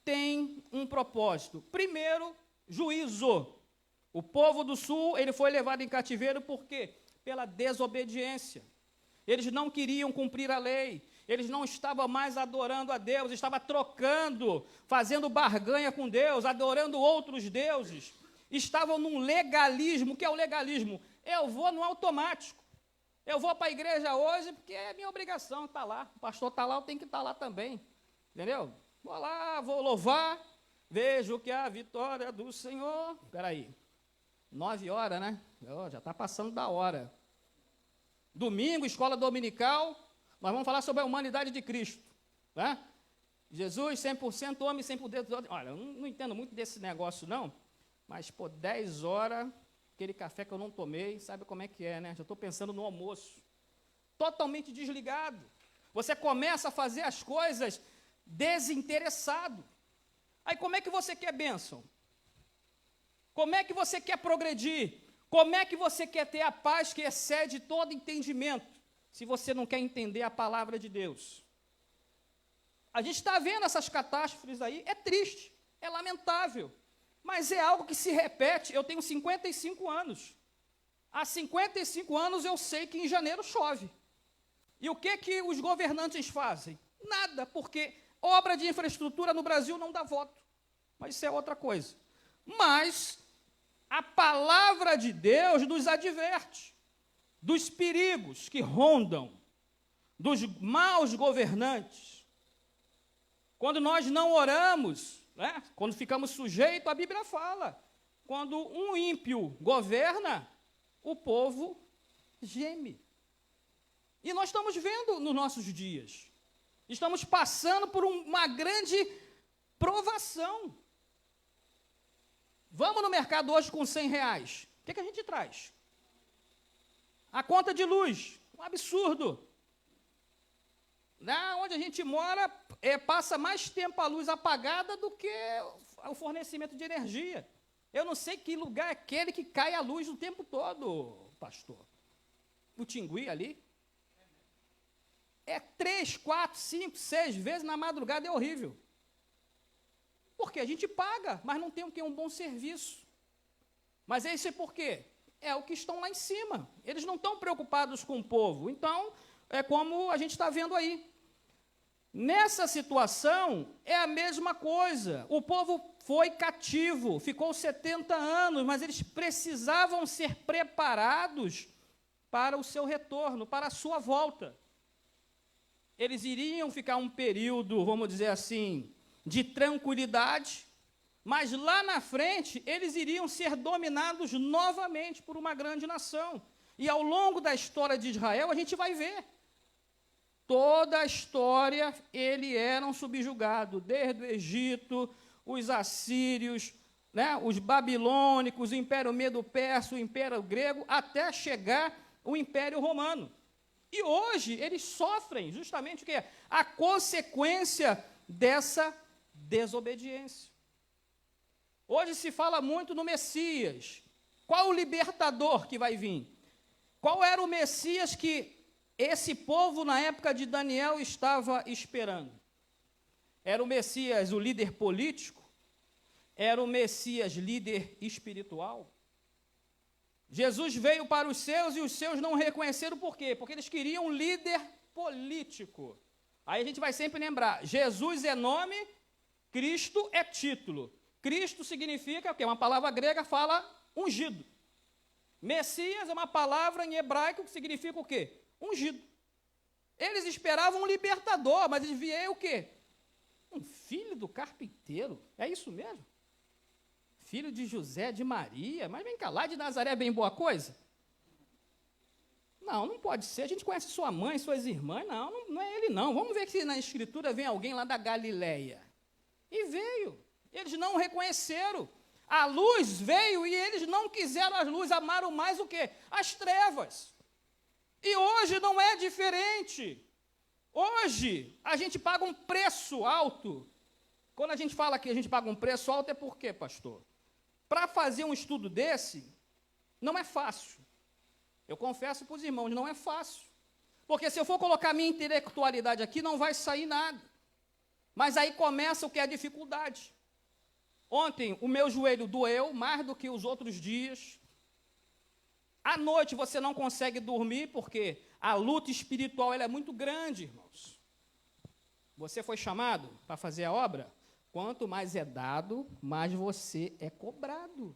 tem um propósito. Primeiro, juízo. O povo do sul, ele foi levado em cativeiro por quê? Pela desobediência. Eles não queriam cumprir a lei. Eles não estavam mais adorando a Deus, estavam trocando, fazendo barganha com Deus, adorando outros deuses. Estavam num legalismo. O que é o legalismo? Eu vou no automático. Eu vou para a igreja hoje porque é minha obrigação estar lá. O pastor está lá, eu tenho que estar lá também. Entendeu? Vou lá, vou louvar. Vejo que a vitória do Senhor... Espera aí. 9 horas, né? Já está passando da hora. Domingo, escola dominical, nós vamos falar sobre a humanidade de Cristo. Né? Jesus, 100% homem, 100% Olha, eu não entendo muito desse negócio, não. Mas, 10 horas, aquele café que eu não tomei, sabe como é que é, né? Já estou pensando no almoço. Totalmente desligado. Você começa a fazer as coisas desinteressado. Aí como é que você quer bênção? Como é que você quer progredir? Como é que você quer ter a paz que excede todo entendimento, se você não quer entender a palavra de Deus? A gente está vendo essas catástrofes aí, é triste, é lamentável, mas é algo que se repete. Eu tenho 55 anos. Há 55 anos eu sei que em janeiro chove. E o que os governantes fazem? Nada, porque obra de infraestrutura no Brasil não dá voto. Mas isso é outra coisa. Mas a palavra de Deus nos adverte dos perigos que rondam, dos maus governantes. Quando nós não oramos, né, quando ficamos sujeitos, a Bíblia fala, quando um ímpio governa, o povo geme. E nós estamos vendo nos nossos dias. Estamos passando por uma grande provação. Vamos no mercado hoje com R$100. O que a gente traz? A conta de luz, um absurdo. Lá onde a gente mora, passa mais tempo a luz apagada do que o fornecimento de energia. Eu não sei que lugar é aquele que cai a luz o tempo todo, pastor. O Tingui ali. É 3, 4, 5, 6 vezes na madrugada, é horrível. Porque a gente paga, mas não tem um bom serviço. Mas isso é por quê? É o que estão lá em cima. Eles não estão preocupados com o povo. Então, é como a gente está vendo aí. Nessa situação, é a mesma coisa. O povo foi cativo, ficou 70 anos, mas eles precisavam ser preparados para o seu retorno, para a sua volta. Eles iriam ficar um período, vamos dizer assim, de tranquilidade, mas lá na frente eles iriam ser dominados novamente por uma grande nação. E ao longo da história de Israel, a gente vai ver. Toda a história, eles eram subjugados, desde o Egito, os assírios, né, os babilônicos, o Império Medo-Persa, o Império Grego, até chegar o Império Romano. E hoje eles sofrem justamente o quê? A consequência dessa desobediência. Hoje se fala muito no Messias. Qual o libertador que vai vir? Qual era o Messias que esse povo, na época de Daniel, estava esperando? Era o Messias, o líder político? Era o Messias, líder espiritual? Jesus veio para os seus e os seus não reconheceram por quê? Porque eles queriam um líder político. Aí a gente vai sempre lembrar, Jesus é nome, Cristo é título. Cristo significa, que é uma palavra grega, fala ungido. Messias é uma palavra em hebraico que significa o quê? Ungido. Eles esperavam um libertador, mas eles viam o quê? Um filho do carpinteiro. É isso mesmo? Filho de José, de Maria. Mas vem cá, lá de Nazaré é bem boa coisa? Não, não pode ser. A gente conhece sua mãe, suas irmãs. Não é ele não. Vamos ver se na Escritura vem alguém lá da Galileia. E veio. Eles não reconheceram. A luz veio e eles não quiseram a luz, amaram mais o quê? As trevas. E hoje não é diferente. Hoje a gente paga um preço alto. Quando a gente fala que a gente paga um preço alto, é por quê, pastor? Para fazer um estudo desse, não é fácil. Eu confesso para os irmãos, não é fácil. Porque se eu for colocar minha intelectualidade aqui, não vai sair nada. Mas aí começa o que é a dificuldade. Ontem, o meu joelho doeu mais do que os outros dias. À noite, você não consegue dormir, porque a luta espiritual ela é muito grande, irmãos. Você foi chamado para fazer a obra? Quanto mais é dado, mais você é cobrado.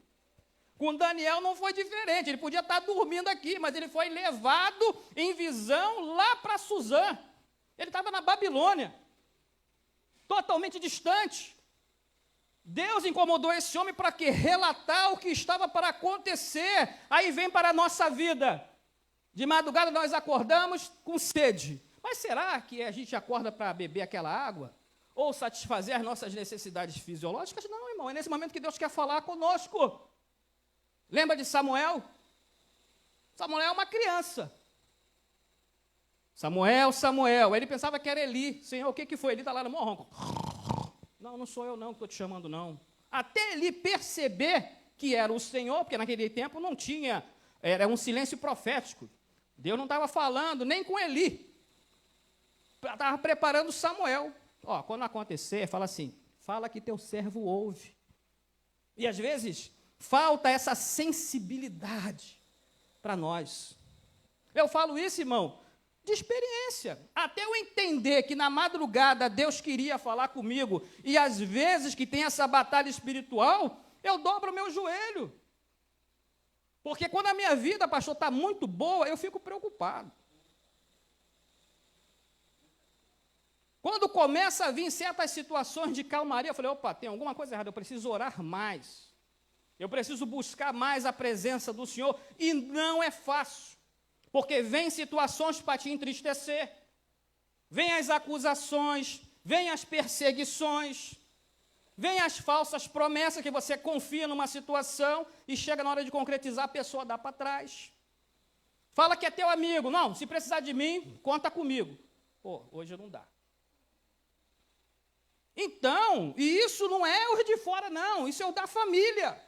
Com Daniel não foi diferente, ele podia estar dormindo aqui, mas ele foi levado em visão lá para Suzã. Ele estava na Babilônia, totalmente distante. Deus incomodou esse homem para quê? Relatar o que estava para acontecer. Aí vem para a nossa vida. De madrugada nós acordamos com sede. Mas será que a gente acorda para beber aquela água? Ou satisfazer as nossas necessidades fisiológicas? Não, irmão, é nesse momento que Deus quer falar conosco. Lembra de Samuel? Samuel é uma criança. Samuel. Ele pensava que era Eli. Senhor, o que foi? Eli está lá no morro. Não, não sou eu não que estou te chamando, não. Até Eli perceber que era o Senhor, porque naquele tempo não tinha, era um silêncio profético. Deus não estava falando nem com Eli. Estava preparando Samuel. Ó, quando acontecer, fala assim, fala que teu servo ouve. E às vezes falta essa sensibilidade para nós. Eu falo isso, irmão, de experiência. Até eu entender que na madrugada Deus queria falar comigo, e às vezes que tem essa batalha espiritual, eu dobro o meu joelho. Porque quando a minha vida, pastor, está muito boa, eu fico preocupado. Quando começa a vir certas situações de calmaria, eu falei, opa, tem alguma coisa errada, eu preciso orar mais. Eu preciso buscar mais a presença do Senhor, e não é fácil, porque vem situações para te entristecer, vem as acusações, vem as perseguições, vem as falsas promessas que você confia numa situação e chega na hora de concretizar, a pessoa dá para trás. Fala que é teu amigo, não, se precisar de mim, conta comigo. Pô, hoje não dá. Então, e isso não é os de fora, não, isso é o da família.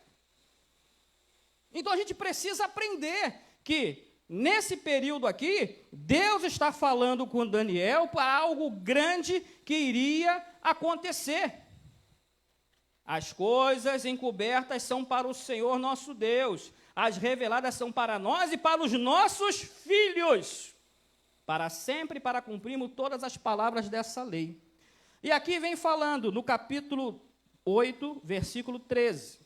Então a gente precisa aprender que, nesse período aqui, Deus está falando com Daniel para algo grande que iria acontecer. As coisas encobertas são para o Senhor nosso Deus, as reveladas são para nós e para os nossos filhos, para sempre, para cumprirmos todas as palavras dessa lei. E aqui vem falando, no capítulo 8, versículo 13.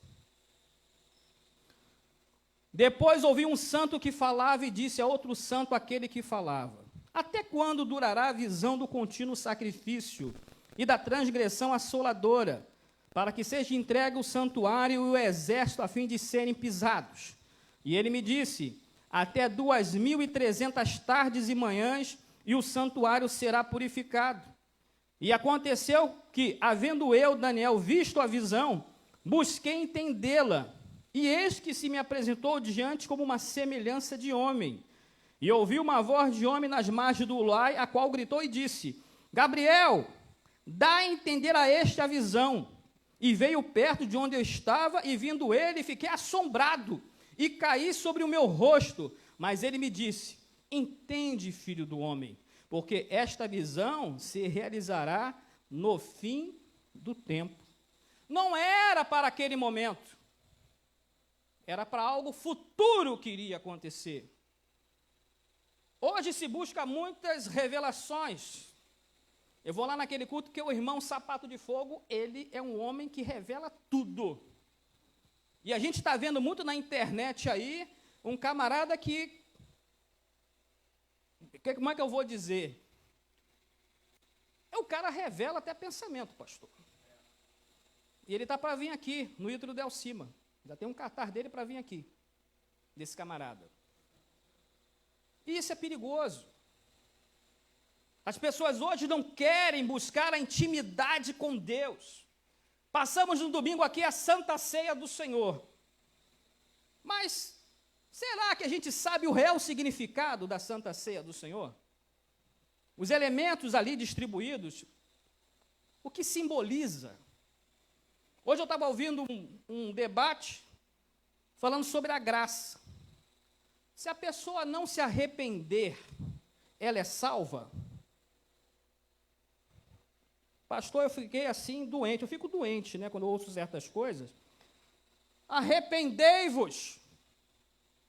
Depois ouvi um santo que falava e disse a outro santo aquele que falava: até quando durará a visão do contínuo sacrifício e da transgressão assoladora, para que seja entregue o santuário e o exército a fim de serem pisados? E ele me disse: até 2.300 tardes e manhãs, e o santuário será purificado. E aconteceu que, havendo eu, Daniel, visto a visão, busquei entendê-la, e eis que se me apresentou diante como uma semelhança de homem. E ouvi uma voz de homem nas margens do Ulai, a qual gritou e disse: Gabriel, dá a entender a este a visão. E veio perto de onde eu estava, e vindo ele, fiquei assombrado, e caí sobre o meu rosto. Mas ele me disse: entende, filho do homem, porque esta visão se realizará no fim do tempo. Não era para aquele momento, era para algo futuro que iria acontecer. Hoje se busca muitas revelações. Eu vou lá naquele culto que o irmão Sapato de Fogo, ele é um homem que revela tudo. E a gente está vendo muito na internet aí, um camarada que, como é que eu vou dizer? O cara revela até pensamento, pastor. E ele está para vir aqui, no Hidro Del Cima. Já tem um cartaz dele para vir aqui, desse camarada. E isso é perigoso. As pessoas hoje não querem buscar a intimidade com Deus. Passamos no domingo aqui a Santa Ceia do Senhor. Mas será que a gente sabe o real significado da Santa Ceia do Senhor? Os elementos ali distribuídos, o que simboliza? Hoje eu estava ouvindo um debate falando sobre a graça. Se a pessoa não se arrepender, ela é salva? Pastor, eu fiquei assim doente, eu fico doente, né, quando eu ouço certas coisas. Arrependei-vos,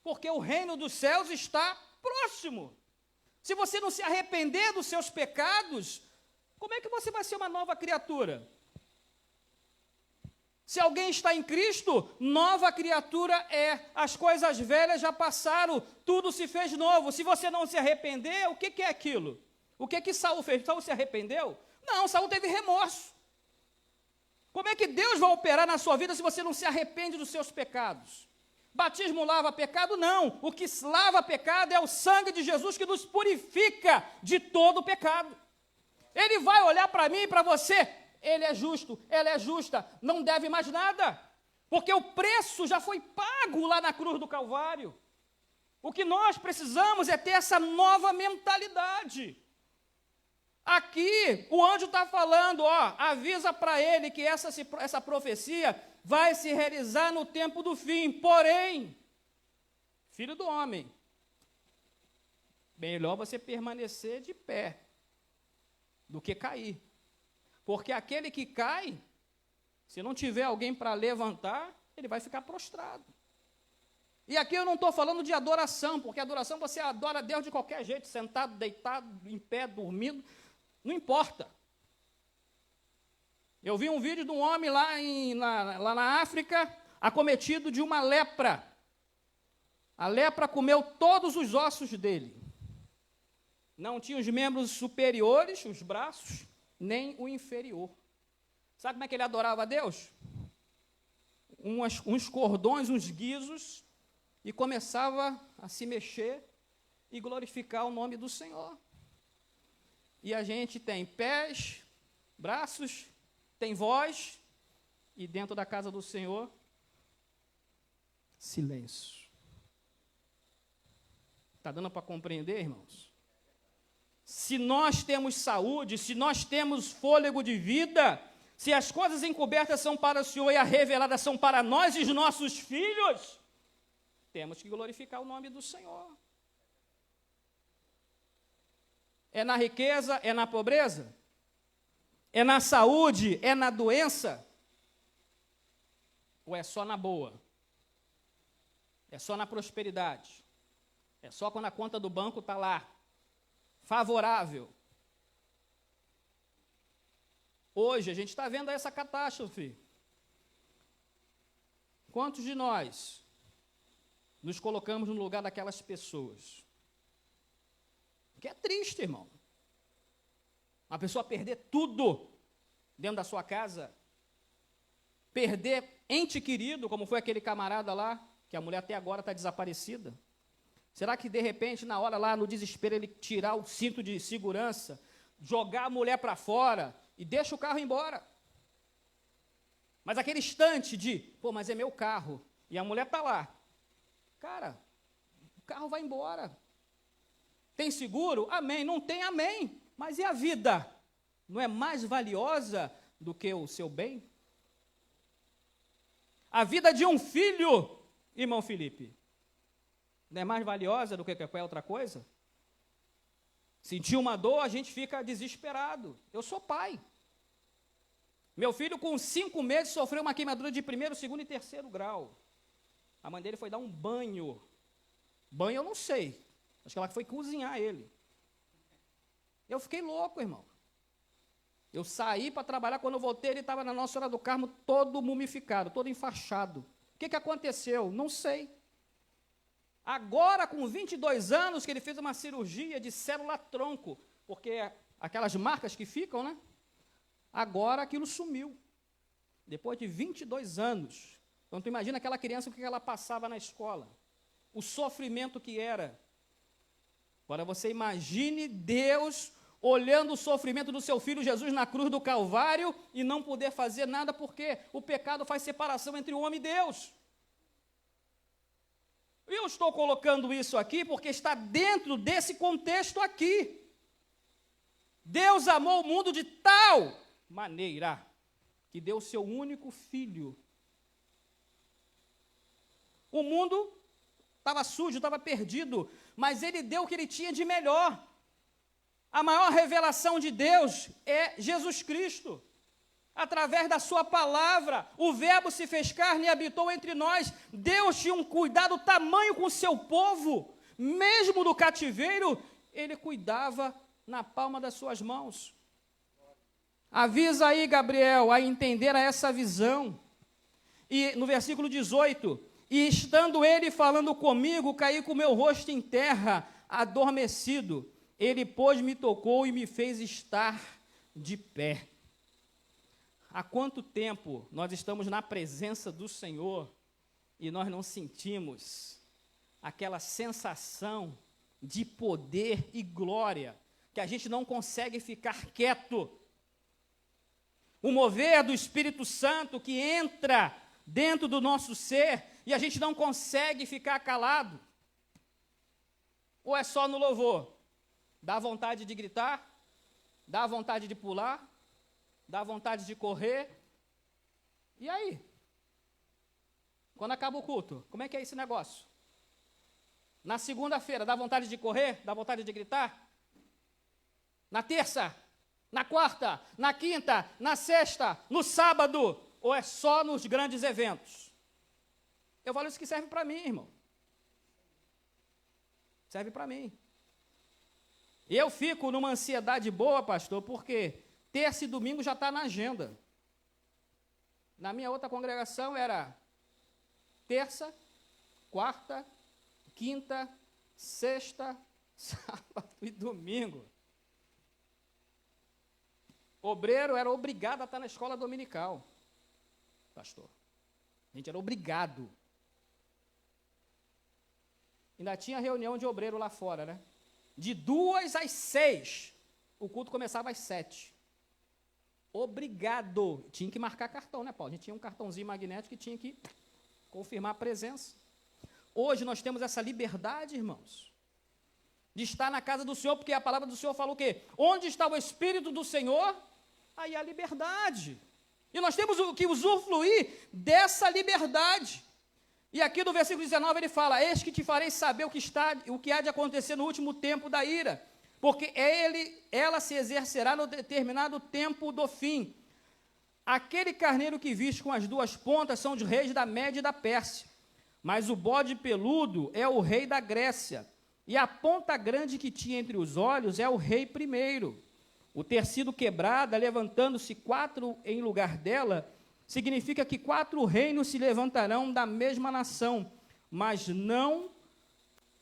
porque o reino dos céus está próximo. Se você não se arrepender dos seus pecados, Como é que você vai ser uma nova criatura? Se alguém está em Cristo, nova criatura é. As coisas velhas já passaram, tudo se fez novo. Se você não se arrepender, o que é aquilo? O que Saul fez? Saul se arrependeu? Não, Saul teve remorso. Como é que Deus vai operar na sua vida se você não se arrepende dos seus pecados? Batismo lava pecado? Não. O que lava pecado é o sangue de Jesus que nos purifica de todo o pecado. Ele vai olhar para mim e para você. Ele é justo, ela é justa, não deve mais nada, porque o preço já foi pago lá na cruz do Calvário. O que nós precisamos é ter essa nova mentalidade. Aqui, o anjo está falando, avisa para ele que essa profecia vai se realizar no tempo do fim, porém, filho do homem, melhor você permanecer de pé do que cair. Porque aquele que cai, se não tiver alguém para levantar, ele vai ficar prostrado. E aqui eu não estou falando de adoração, porque adoração você adora Deus de qualquer jeito, sentado, deitado, em pé, dormindo, não importa. Eu vi um vídeo de um homem lá na África, acometido de uma lepra. A lepra comeu todos os ossos dele. Não tinha os membros superiores, os braços, nem o inferior. Sabe como é que ele adorava a Deus? Uns cordões, uns guizos, e começava a se mexer e glorificar o nome do Senhor. E a gente tem pés, braços, tem voz, e dentro da casa do Senhor, silêncio. Está dando para compreender, irmãos? Se nós temos saúde, se nós temos fôlego de vida, se as coisas encobertas são para o Senhor e as reveladas são para nós e os nossos filhos, temos que glorificar o nome do Senhor. É na riqueza, é na pobreza? É na saúde, é na doença? Ou é só na boa? É só na prosperidade? É só quando a conta do banco está lá, favorável? Hoje a gente está vendo essa catástrofe. Quantos de nós nos colocamos no lugar daquelas pessoas? Que é triste, irmão. Uma pessoa perder tudo dentro da sua casa, perder ente querido, como foi aquele camarada lá, que a mulher até agora está desaparecida. Será que, de repente, na hora lá, no desespero, ele tirar o cinto de segurança, jogar a mulher para fora e deixa o carro embora? Mas aquele instante de, mas é meu carro, e a mulher está lá. Cara, o carro vai embora. Tem seguro? Amém. Não tem? Amém. Mas e a vida? Não é mais valiosa do que o seu bem? A vida de um filho, irmão Felipe, não é mais valiosa do que qualquer outra coisa? Sentir uma dor, a gente fica desesperado. Eu sou pai. Meu filho, com 5 meses, sofreu uma queimadura de 1º, 2º e 3º grau. A mãe dele foi dar um banho. Banho eu não sei. Acho que ela foi cozinhar ele. Eu fiquei louco, irmão. Eu saí para trabalhar, quando eu voltei, ele estava na Nossa Senhora do Carmo todo mumificado, todo enfaixado. O que aconteceu? Não sei. Agora, com 22 anos, que ele fez uma cirurgia de célula-tronco, porque aquelas marcas que ficam, né? Agora aquilo sumiu. Depois de 22 anos. Então, tu imagina aquela criança, o que ela passava na escola. O sofrimento que era. Agora, você imagine Deus olhando o sofrimento do seu filho Jesus na cruz do Calvário e não poder fazer nada, porque o pecado faz separação entre o homem e Deus. Eu estou colocando isso aqui porque está dentro desse contexto aqui. Deus amou o mundo de tal maneira que deu o seu único filho. O mundo estava sujo, estava perdido, mas ele deu o que ele tinha de melhor. A maior revelação de Deus é Jesus Cristo. Através da sua palavra, o verbo se fez carne e habitou entre nós. Deus tinha um cuidado tamanho com o seu povo. Mesmo do cativeiro, ele cuidava na palma das suas mãos. Avisa aí, Gabriel, a entender a essa visão. E no versículo 18, e estando ele falando comigo, caí com o meu rosto em terra, adormecido. Ele, pois, me tocou e me fez estar de pé. Há quanto tempo nós estamos na presença do Senhor e nós não sentimos aquela sensação de poder e glória, que a gente não consegue ficar quieto? O mover do Espírito Santo que entra dentro do nosso ser e a gente não consegue ficar calado. Ou é só no louvor? Dá vontade de gritar? Dá vontade de pular? Dá vontade de correr? E aí? Quando acaba o culto, como é que é esse negócio? Na segunda-feira, dá vontade de correr? Dá vontade de gritar? Na terça? Na quarta? Na quinta? Na sexta? No sábado? Ou é só nos grandes eventos? Eu falo isso que serve para mim, irmão. Serve para mim. E eu fico numa ansiedade boa, pastor, porque terça e domingo já está na agenda. Na minha outra congregação era terça, quarta, quinta, sexta, sábado e domingo. Obreiro era obrigado a estar na escola dominical, pastor. A gente era obrigado. Ainda tinha reunião de obreiro lá fora, né? De 2 às 6. O culto começava às 7. Obrigado. Tinha que marcar cartão, né, Paulo? A gente tinha um cartãozinho magnético que tinha que confirmar a presença. Hoje nós temos essa liberdade, irmãos, de estar na casa do Senhor, porque a palavra do Senhor fala o quê? Onde está o Espírito do Senhor, aí há liberdade. E nós temos que usufruir dessa liberdade. E aqui no versículo 19 ele fala: eis que te farei saber o que há de acontecer no último tempo da ira, porque ela se exercerá no determinado tempo do fim. Aquele carneiro que viste com as 2 pontas são os reis da Média e da Pérsia, mas o bode peludo é o rei da Grécia, e a ponta grande que tinha entre os olhos é o rei primeiro. O ter sido quebrada, levantando-se 4 em lugar dela, significa que 4 reinos se levantarão da mesma nação, mas não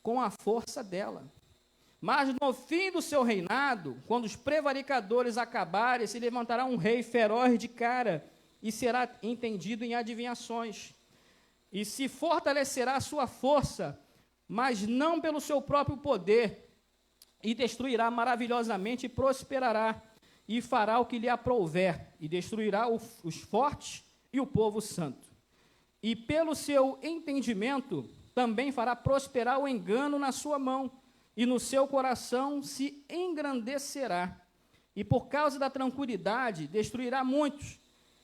com a força dela. Mas no fim do seu reinado, quando os prevaricadores acabarem, se levantará um rei feroz de cara e será entendido em adivinhações. E se fortalecerá a sua força, mas não pelo seu próprio poder, e destruirá maravilhosamente e prosperará, e fará o que lhe aprouver, e destruirá os fortes e o povo santo. E pelo seu entendimento também fará prosperar o engano na sua mão, e no seu coração se engrandecerá. E por causa da tranquilidade destruirá muitos,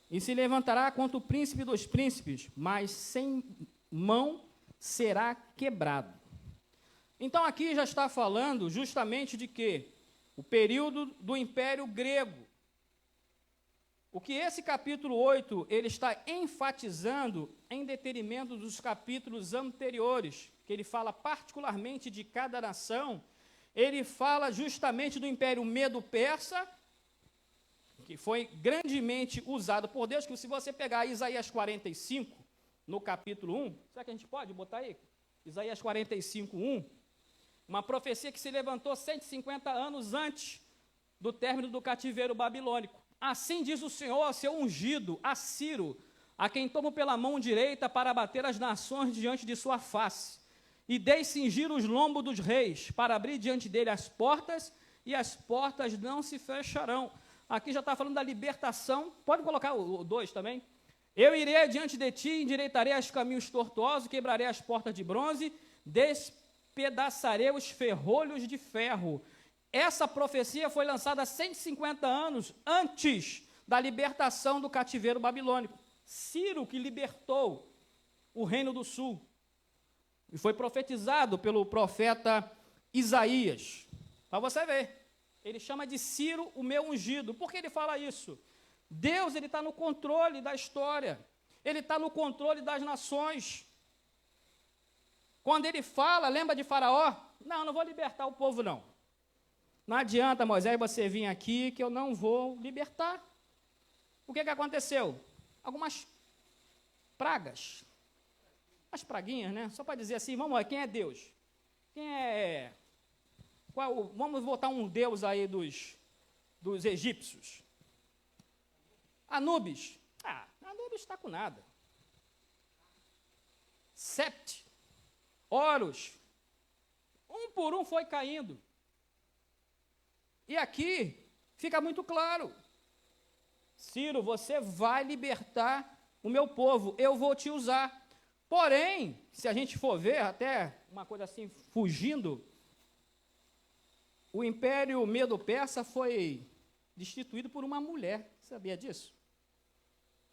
e se levantará contra o príncipe dos príncipes, mas sem mão será quebrado. Então aqui já está falando justamente de quê? O período do Império Grego. O que esse capítulo 8, ele está enfatizando em detrimento dos capítulos anteriores, que ele fala particularmente de cada nação, ele fala justamente do Império Medo-Persa, que foi grandemente usado por Deus, que se você pegar Isaías 45, no capítulo 1, será que a gente pode botar aí? Isaías 45, 1, uma profecia que se levantou 150 anos antes do término do cativeiro babilônico. Assim diz o Senhor ao seu ungido, a Ciro, a quem tomo pela mão direita para abater as nações diante de sua face, e dei cingir os lombos dos reis, para abrir diante dele as portas, e as portas não se fecharão. Aqui já está falando da libertação. Pode colocar o 2 também. Eu irei diante de ti, endireitarei os caminhos tortuosos, quebrarei as portas de bronze, despedaçarei os ferrolhos de ferro. Essa profecia foi lançada 150 anos antes da libertação do cativeiro babilônico. Ciro que libertou o reino do sul. E foi profetizado pelo profeta Isaías. Para você ver, ele chama de Ciro o meu ungido. Por que ele fala isso? Deus, ele está no controle da história. Ele está no controle das nações. Quando ele fala, lembra de Faraó? Não vou libertar o povo, não. Não adianta, Moisés, você vir aqui que eu não vou libertar. o que aconteceu? Algumas pragas, as praguinhas, né? Só para dizer assim, vamos lá, quem é Deus? Vamos botar um Deus aí dos egípcios. Anubis. Anubis está com nada. Sept, Horus, um por um foi caindo. E aqui fica muito claro, Ciro, você vai libertar o meu povo, eu vou te usar. Porém, se a gente for ver, até uma coisa assim, fugindo, o Império Medo-Persa foi destituído por uma mulher, sabia disso?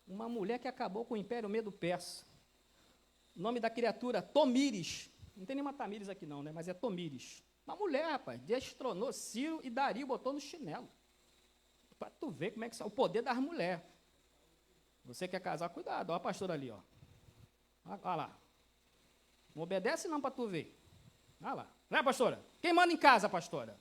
Uma mulher que acabou com o Império Medo-Persa. O nome da criatura, Tomires. Não tem nenhuma Tamires aqui não, né? Mas é Tomires. Uma mulher, rapaz, destronou Ciro e Dario, botou no chinelo. Para tu ver como é que é o poder das mulheres. Você quer casar, cuidado. Olha a pastora ali, ó. Olha lá. Não obedece não para tu ver. Olha lá. Não é, pastora? Quem manda em casa, pastora?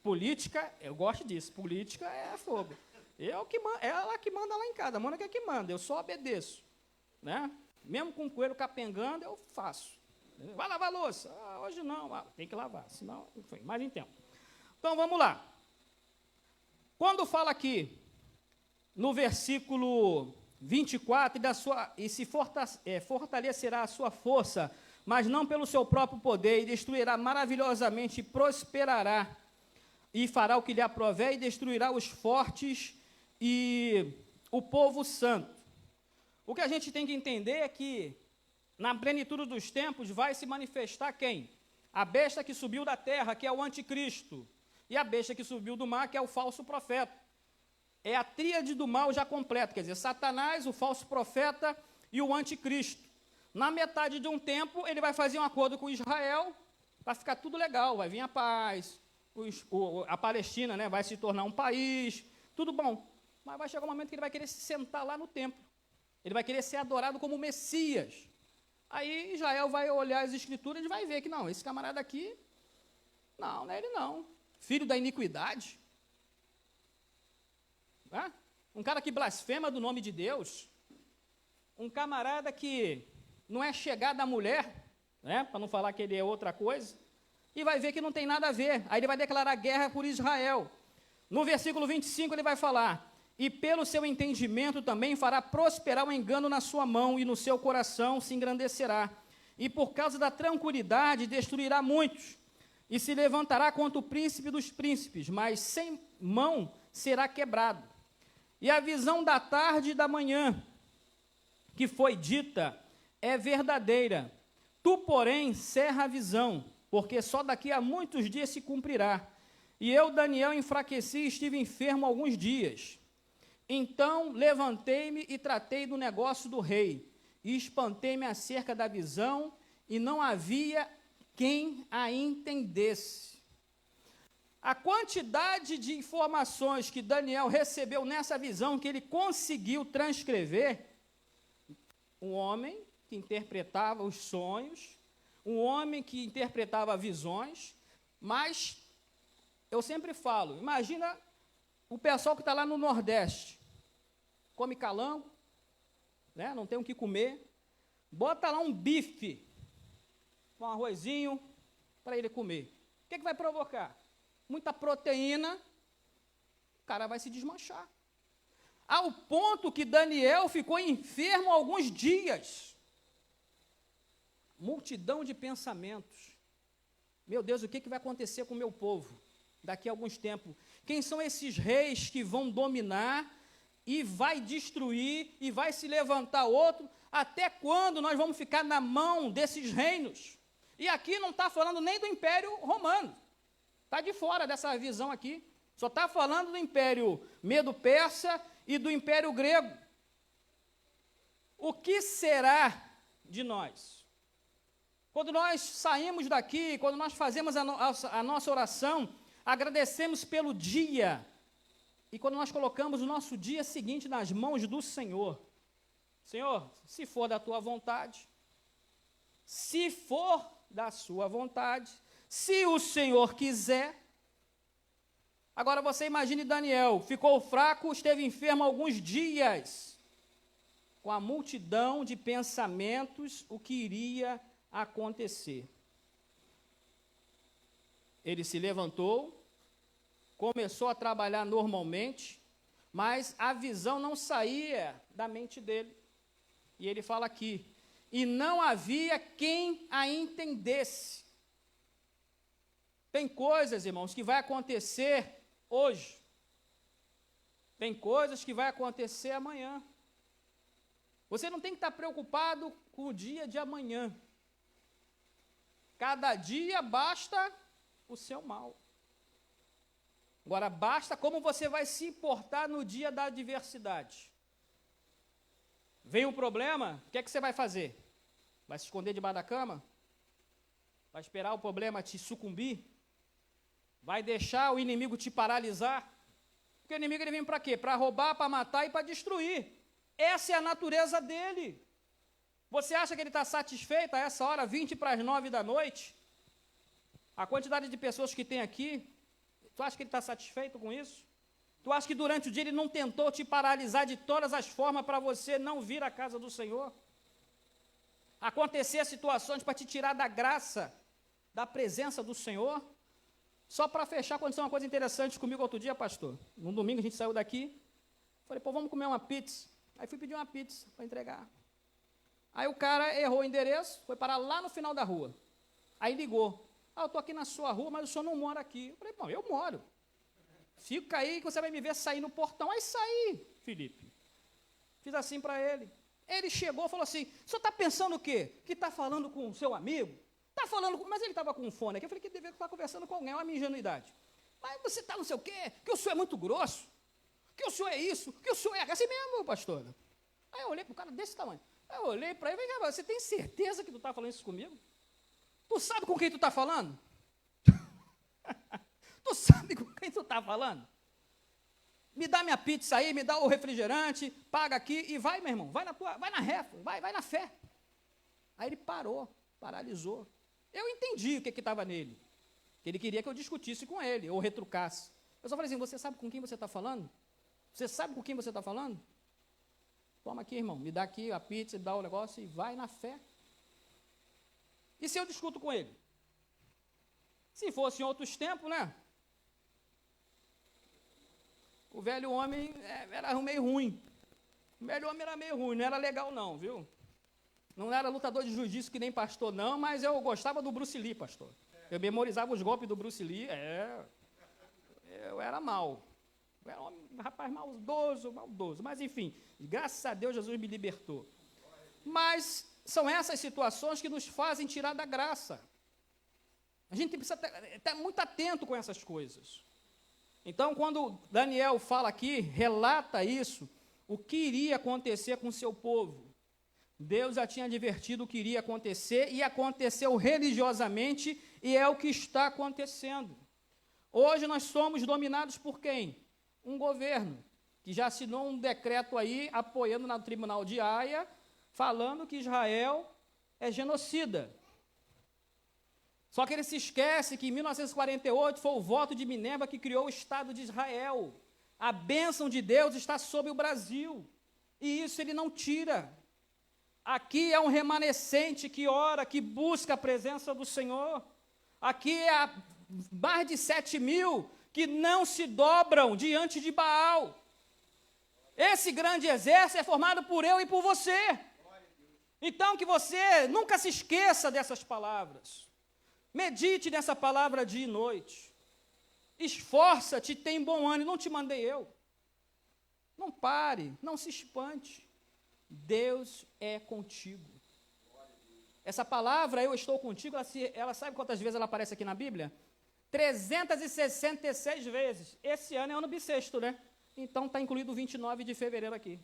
Política, eu gosto disso. Política é fogo. Ela que manda lá em casa. A Mônica é que manda. Eu só obedeço. Né? Mesmo com o coelho capengando, eu faço. Vai lavar a louça. Hoje não. Tem que lavar. Senão, enfim, mais em tempo. Então, vamos lá. Quando fala aqui, no versículo 24, e se fortalecerá a sua força, mas não pelo seu próprio poder, e destruirá maravilhosamente, e prosperará, e fará o que lhe aprover, e destruirá os fortes e o povo santo. O que a gente tem que entender é que, na plenitude dos tempos, vai se manifestar quem? A besta que subiu da terra, que é o anticristo, e a besta que subiu do mar, que é o falso profeta. É a tríade do mal já completa, quer dizer, Satanás, o falso profeta e o anticristo. Na metade de um tempo, ele vai fazer um acordo com Israel, vai ficar tudo legal, vai vir a paz, a Palestina, né, vai se tornar um país, tudo bom. Mas vai chegar um momento que ele vai querer se sentar lá no templo. Ele vai querer ser adorado como Messias. Aí Israel vai olhar as escrituras e vai ver que não, esse camarada aqui, não é ele não. Filho da iniquidade. Um cara que blasfema do nome de Deus. Um camarada que não é chegado à mulher, né, para não falar que ele é outra coisa. E vai ver que não tem nada a ver. Aí ele vai declarar guerra por Israel. No versículo 25 ele vai falar: e pelo seu entendimento também fará prosperar o engano na sua mão, e no seu coração se engrandecerá. E por causa da tranquilidade destruirá muitos, e se levantará contra o príncipe dos príncipes, mas sem mão será quebrado. E a visão da tarde e da manhã, que foi dita, é verdadeira. Tu, porém, cerra a visão, porque só daqui a muitos dias se cumprirá. E eu, Daniel, enfraqueci e estive enfermo alguns dias. Então levantei-me e tratei do negócio do rei, e espantei-me acerca da visão, e não havia quem a entendesse. A quantidade de informações que Daniel recebeu nessa visão, que ele conseguiu transcrever, um homem que interpretava os sonhos, um homem que interpretava visões, mas eu sempre falo, imagina o pessoal que está lá no Nordeste, come calango, né, não tem o que comer, bota lá um bife, com arrozinho, para ele comer. O que vai provocar? Muita proteína, o cara vai se desmanchar. Ao ponto que Daniel ficou enfermo alguns dias. Multidão de pensamentos. Meu Deus, o que vai acontecer com o meu povo daqui a alguns tempos? Quem são esses reis que vão dominar e vai destruir e vai se levantar outro? Até quando nós vamos ficar na mão desses reinos? E aqui não está falando nem do Império Romano. Está de fora dessa visão aqui. Só está falando do Império Medo-Persa e do Império Grego. O que será de nós? Quando nós saímos daqui, quando nós fazemos a nossa oração, agradecemos pelo dia. E quando nós colocamos o nosso dia seguinte nas mãos do Senhor. Senhor, se for da tua vontade, se for da sua vontade, se o Senhor quiser, Agora você imagine Daniel, ficou fraco, esteve enfermo alguns dias. Com a multidão de pensamentos, o que iria acontecer? Ele se levantou, começou a trabalhar normalmente, mas a visão não saía da mente dele. E ele fala aqui, e não havia quem a entendesse. Tem coisas, irmãos, que vai acontecer hoje. Tem coisas que vai acontecer amanhã. Você não tem que estar preocupado com o dia de amanhã. Cada dia basta o seu mal. Agora, basta como você vai se importar no dia da adversidade. Vem um problema, o que é que você vai fazer? Vai se esconder debaixo da cama? Vai esperar o problema te sucumbir? Vai deixar o inimigo te paralisar? Porque o inimigo ele vem para quê? Para roubar, para matar e para destruir. Essa é a natureza dele. Você acha que ele está satisfeito a essa hora, 8:20 da noite? A quantidade de pessoas que tem aqui, tu acha que ele está satisfeito com isso? Tu acha que durante o dia ele não tentou te paralisar de todas as formas para você não vir à casa do Senhor? Acontecer situações para te tirar da graça, da presença do Senhor? Só para fechar, aconteceu uma coisa interessante comigo outro dia, pastor. No domingo a gente saiu daqui, falei, pô, vamos comer uma pizza. Aí fui pedir uma pizza para entregar. Aí o cara errou o endereço, foi parar lá no final da rua. Aí ligou. Eu estou aqui na sua rua, mas o senhor não mora aqui. Eu falei, bom, eu moro. Fica aí que você vai me ver sair no portão. Aí saí, Felipe. Fiz assim para ele. Ele chegou e falou assim, o senhor está pensando o quê? Que está falando com o seu amigo? Está falando com... Mas ele estava com um fone aqui. Eu falei que deveria estar conversando com alguém, é uma minha ingenuidade. Mas você está não sei o quê? Que o senhor é muito grosso? Que o senhor é isso? Que o senhor é assim mesmo, pastor? Aí eu olhei para o cara desse tamanho. Aí eu olhei para ele e falei, você tem certeza que tu está falando isso comigo? Tu sabe com quem tu está falando? Tu sabe com quem tu está falando? Me dá minha pizza aí, me dá o refrigerante, paga aqui e vai, meu irmão, vai na ré, vai na fé. Aí ele paralisou. Eu entendi o que estava nele. Ele queria que eu discutisse com ele, ou retrucasse. Eu só falei assim, você sabe com quem você está falando? Você sabe com quem você está falando? Toma aqui, irmão, me dá aqui a pizza, me dá o negócio e vai na fé. E se eu discuto com ele? Se fosse em outros tempos, né? O velho homem era meio ruim. O velho homem era meio ruim, não era legal não, viu? Não era lutador de jiu-jitsu que nem pastor não, mas eu gostava do Bruce Lee, pastor. Eu memorizava os golpes do Bruce Lee, eu era mau. Eu era um rapaz maldoso, mas enfim, graças a Deus Jesus me libertou. Mas são essas situações que nos fazem tirar da graça. A gente precisa estar muito atento com essas coisas. Então, quando Daniel fala aqui, relata isso, o que iria acontecer com o seu povo. Deus já tinha advertido o que iria acontecer e aconteceu religiosamente e é o que está acontecendo. Hoje nós somos dominados por quem? Um governo que já assinou um decreto aí, apoiando no Tribunal de Haia, falando que Israel é genocida. Só que ele se esquece que em 1948 foi o voto de Minerva que criou o Estado de Israel. A bênção de Deus está sobre o Brasil. E isso ele não tira. Aqui é um remanescente que ora, que busca a presença do Senhor. Aqui é mais de 7.000 que não se dobram diante de Baal. Esse grande exército é formado por eu e por você. Então, que você nunca se esqueça dessas palavras. Medite nessa palavra dia e noite. Esforça-te, tem bom ânimo. Não te mandei eu. Não pare, não se espante. Deus é contigo. Essa palavra, eu estou contigo, ela sabe quantas vezes ela aparece aqui na Bíblia? 366 vezes. Esse ano é ano bissexto, né? Então está incluído o 29 de fevereiro aqui.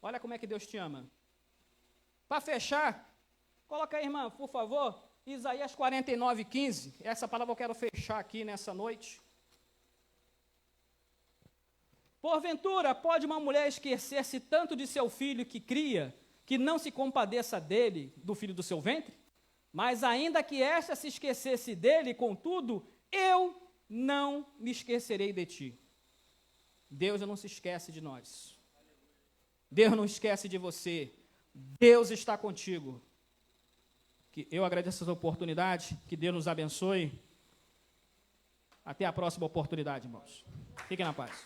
Olha como é que Deus te ama. Para fechar, coloca aí, irmã, por favor, Isaías 49:15. Essa palavra eu quero fechar aqui nessa noite. Porventura, pode uma mulher esquecer-se tanto de seu filho que cria, que não se compadeça dele, do filho do seu ventre? Mas ainda que esta se esquecesse dele, contudo, eu não me esquecerei de ti. Deus não se esquece de nós. Deus não esquece de você. Deus está contigo. Que eu agradeço essa oportunidade, que Deus nos abençoe. Até a próxima oportunidade, irmãos. Fiquem na paz.